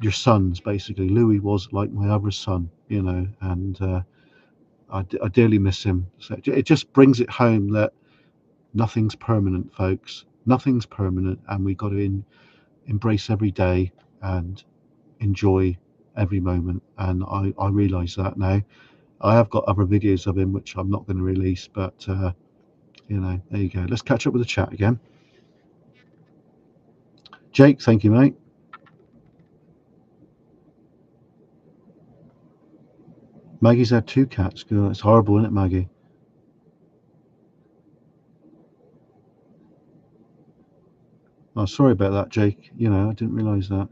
your sons, basically. Louis was like my other son, and I dearly miss him. So it just brings it home that nothing's permanent, folks. Nothing's permanent, and we got to embrace every day and enjoy every moment. And I realise that now. I have got other videos of him which I'm not going to release, but there you go. Let's catch up with the chat again. Jake, thank you, mate. Maggie's had 2 cats. God, it's horrible, isn't it, Maggie? Oh, sorry about that, Jake. I didn't realise that.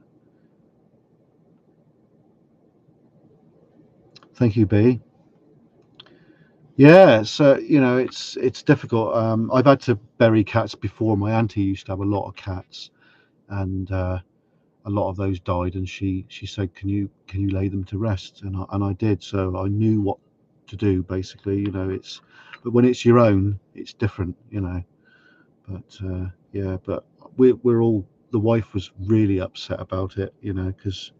Thank you, B. Yeah, so it's difficult. I've had to bury cats before. My auntie used to have a lot of cats, and a lot of those died. And she said, "Can you lay them to rest?" And I did. So I knew what to do. Basically, but when it's your own, it's different. But yeah, but we're all. The wife was really upset about it. Because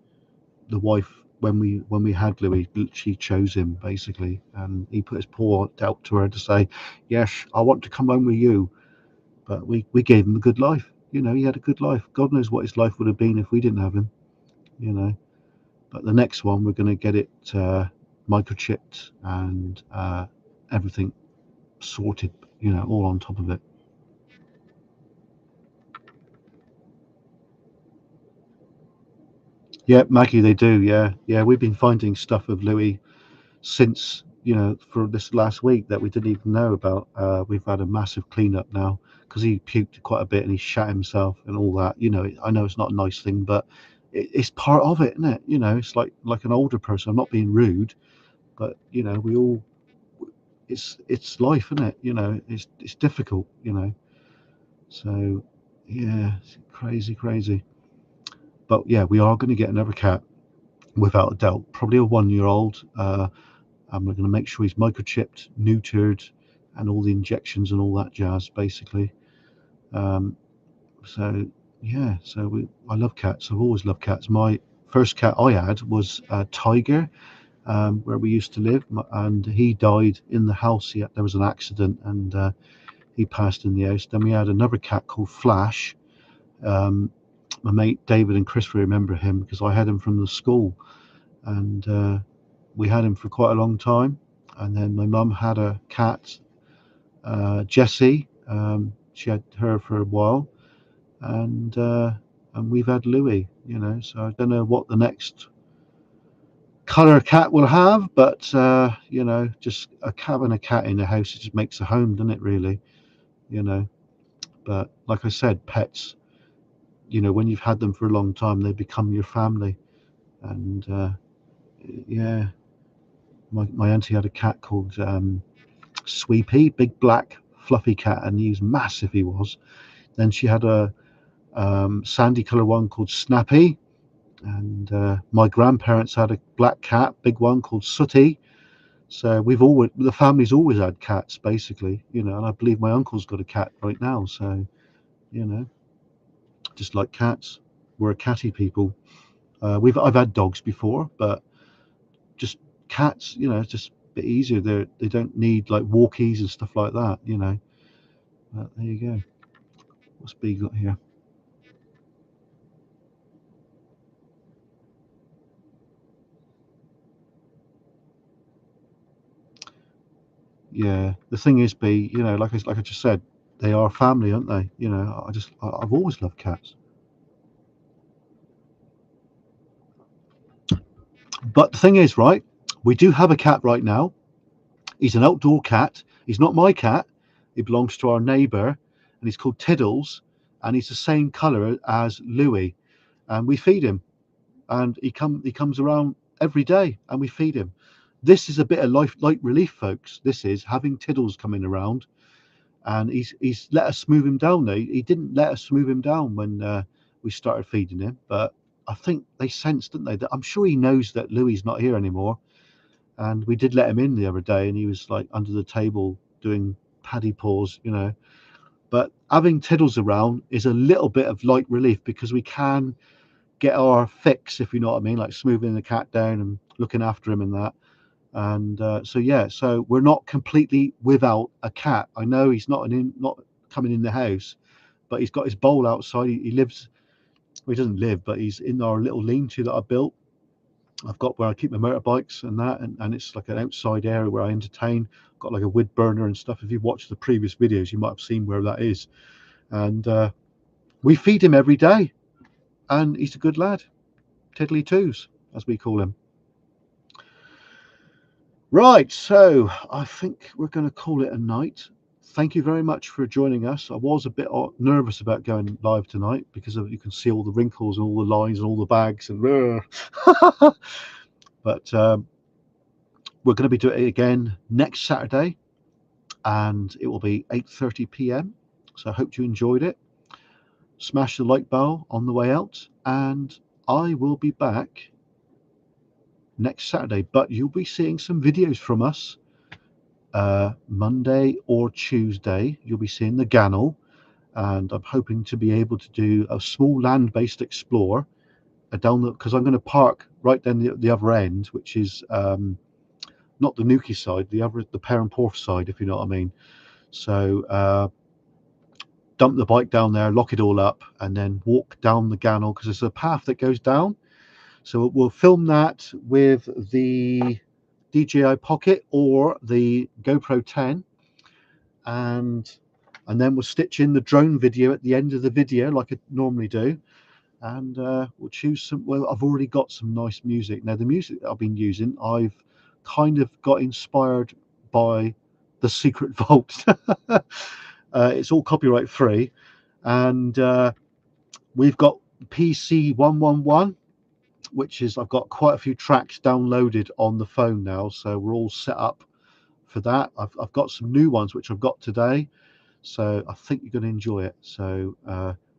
the wife, when we had Louis, she chose him basically, and he put his paw out to her to say, yes, I want to come home with you. But we gave him a good life. He had a good life. God knows what his life would have been if we didn't have him. But the next one, we're going to get it microchipped and everything sorted, all on top of it. Yeah, Maggie, they do. Yeah, we've been finding stuff of Louis since for this last week that we didn't even know about. We've had a massive cleanup now, because he puked quite a bit and he shat himself and all that. I know it's not a nice thing, but it's part of it, isn't it? It's like an older person. I'm not being rude, but we all, it's life, isn't it? It's difficult. So yeah, it's crazy. But yeah, we are going to get another cat, without a doubt. Probably a 1-year-old. And we're going to make sure he's microchipped, neutered, and all the injections and all that jazz, basically. So yeah, I love cats. I've always loved cats. My first cat I had was a Tiger, where we used to live, and he died in the house. There was an accident, and he passed in the house. Then we had another cat called Flash. My mate David and Chris remember him, because I had him from the school, and we had him for quite a long time. And then my mum had a cat, Jessie. She had her for a while, and we've had Louis. So I don't know what the next colour cat will have, but just having a cat in the house, it just makes a home, doesn't it? Really, But like I said, pets. When you've had them for a long time, they become your family, and yeah. My auntie had a cat called Sweepy, big black fluffy cat, and he was massive. He was. Then she had a sandy colour one called Snappy, And my grandparents had a black cat, big one called Sooty. So the family's always had cats, basically, you know. And I believe my uncle's got a cat right now. So, you know, just like cats, we're a catty people. I've had dogs before, but just cats, you know, it's just a bit easier. They don't need like walkies and stuff like that, you know. But there you go. What's B got here? Yeah, the thing is, B, you know, like I just said, they are family, aren't they? You know, I've always loved cats. But the thing is, right, we do have a cat right now. He's an outdoor cat. He's not my cat. He belongs to our neighbour, and he's called Tiddles, and he's the same colour as Louis. And we feed him, and he comes around every day, and we feed him. This is a bit of light relief, folks. This is having Tiddles coming around, and he's let us move him down. Though he didn't let us move him down when we started feeding him, but I think they sensed, didn't they? That I'm sure he knows that Louis is not here anymore. And we did let him in the other day, and he was like under the table doing paddy paws, you know. But having Tiddles around is a little bit of light relief because we can get our fix, if you know what I mean, like smoothing the cat down and looking after him and that. And so yeah, so we're not completely without a cat. I know he's not coming in the house, but he's got his bowl outside. He lives, well, he doesn't live, but he's in our little lean-to that I built. I've got where I keep my motorbikes and that, and it's like an outside area where I entertain. Got like a wood burner and stuff. If you've watched the previous videos, you might have seen where that is. And we feed him every day, and he's a good lad. Tiddly twos, as we call him. Right, so I think we're going to call it a night. Thank you very much for joining us. I was a bit nervous about going live tonight because you can see all the wrinkles and all the lines and all the bags and but we're going to be doing it again next Saturday, and it will be 8:30 p.m. So I hope you enjoyed it. Smash the like bell on the way out, and I will be back next Saturday. But you'll be seeing some videos from us Monday or Tuesday. You'll be seeing the Gannel, and I'm hoping to be able to do a small land-based explore down because I'm going to park right down the other end, which is not the Nuki side, the Perranporth side, if you know what I mean. So dump the bike down there, lock it all up, and then walk down the Gannel because there's a path that goes down. So we'll film that with the DJI Pocket or the GoPro 10, and then we'll stitch in the drone video at the end of the video like I normally do, and we'll choose some. Well, I've already got some nice music. Now the music that I've been using, I've kind of got inspired by the Secret Vault. It's all copyright free, and we've got PC 111, which is I've got quite a few tracks downloaded on the phone now, so we're all set up for that. I've got some new ones which I've got today, so I think you're going to enjoy it. So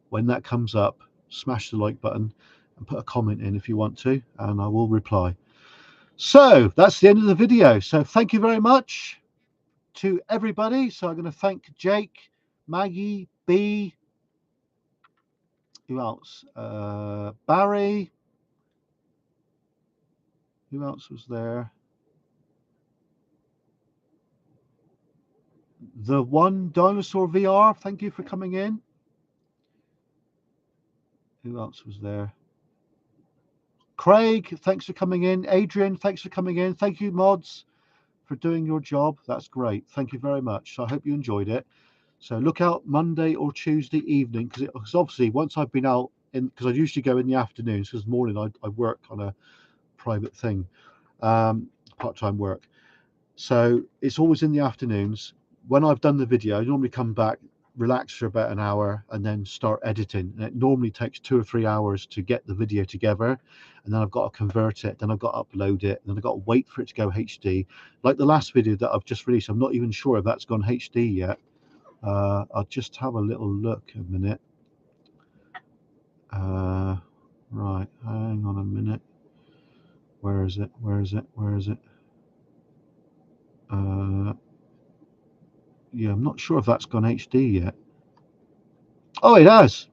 when that comes up, smash the like button and put a comment in if you want to, and I will reply. So that's the end of the video. So thank you very much to everybody. So I'm going to thank Jake, Maggie, B, who else? Barry. Who else was there? The One Dinosaur VR. Thank you for coming in. Who else was there? Craig, thanks for coming in. Adrian, thanks for coming in. Thank you, mods, for doing your job. That's great. Thank you very much. So I hope you enjoyed it. So look out Monday or Tuesday evening because obviously once I've been out because I usually go in the afternoons because morning I work on a private thing, part-time work. So it's always in the afternoons. When I've done the video, I normally come back, relax for about an hour, and then start editing. And it normally takes 2 or 3 hours to get the video together. And then I've got to convert it, then I've got to upload it, and then I've got to wait for it to go HD. Like the last video that I've just released, I'm not even sure if that's gone HD yet. I'll just have a little look a minute. Right, hang on a minute. Where is it? Where is it? Where is it? Yeah, I'm not sure if that's gone HD yet. Oh, it has.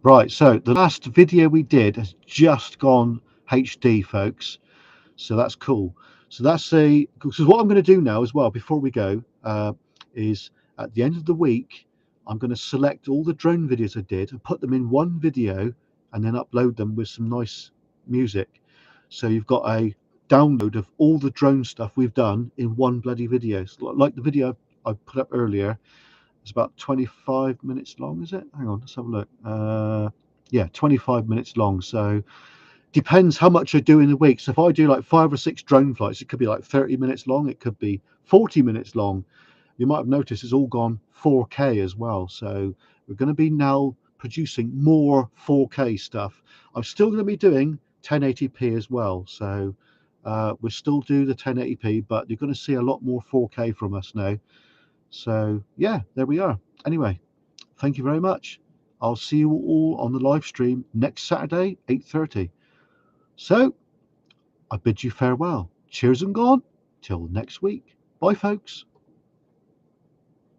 Right, so the last video we did has just gone HD, folks. So that's cool. So that's because what I'm going to do now as well before we go is at the end of the week I'm going to select all the drone videos I did and put them in one video and then upload them with some nice music. So you've got a download of all the drone stuff we've done in one bloody video. So like the video I put up earlier, it's about 25 minutes long, is it? Hang on, let's have a look. Yeah, 25 minutes long. So depends how much I do in a week. So if I do like 5 or 6 drone flights, it could be like 30 minutes long. It could be 40 minutes long. You might have noticed it's all gone 4K as well. So we're going to be now producing more 4K stuff. I'm still going to be doing 1080p as well. So we'll still do the 1080p, but you're going to see a lot more 4K from us now. So yeah, there we are. Anyway, thank you very much. I'll see you all on the live stream next Saturday, 8:30. So I bid you farewell. Cheers and gone. Till next week. Bye, folks.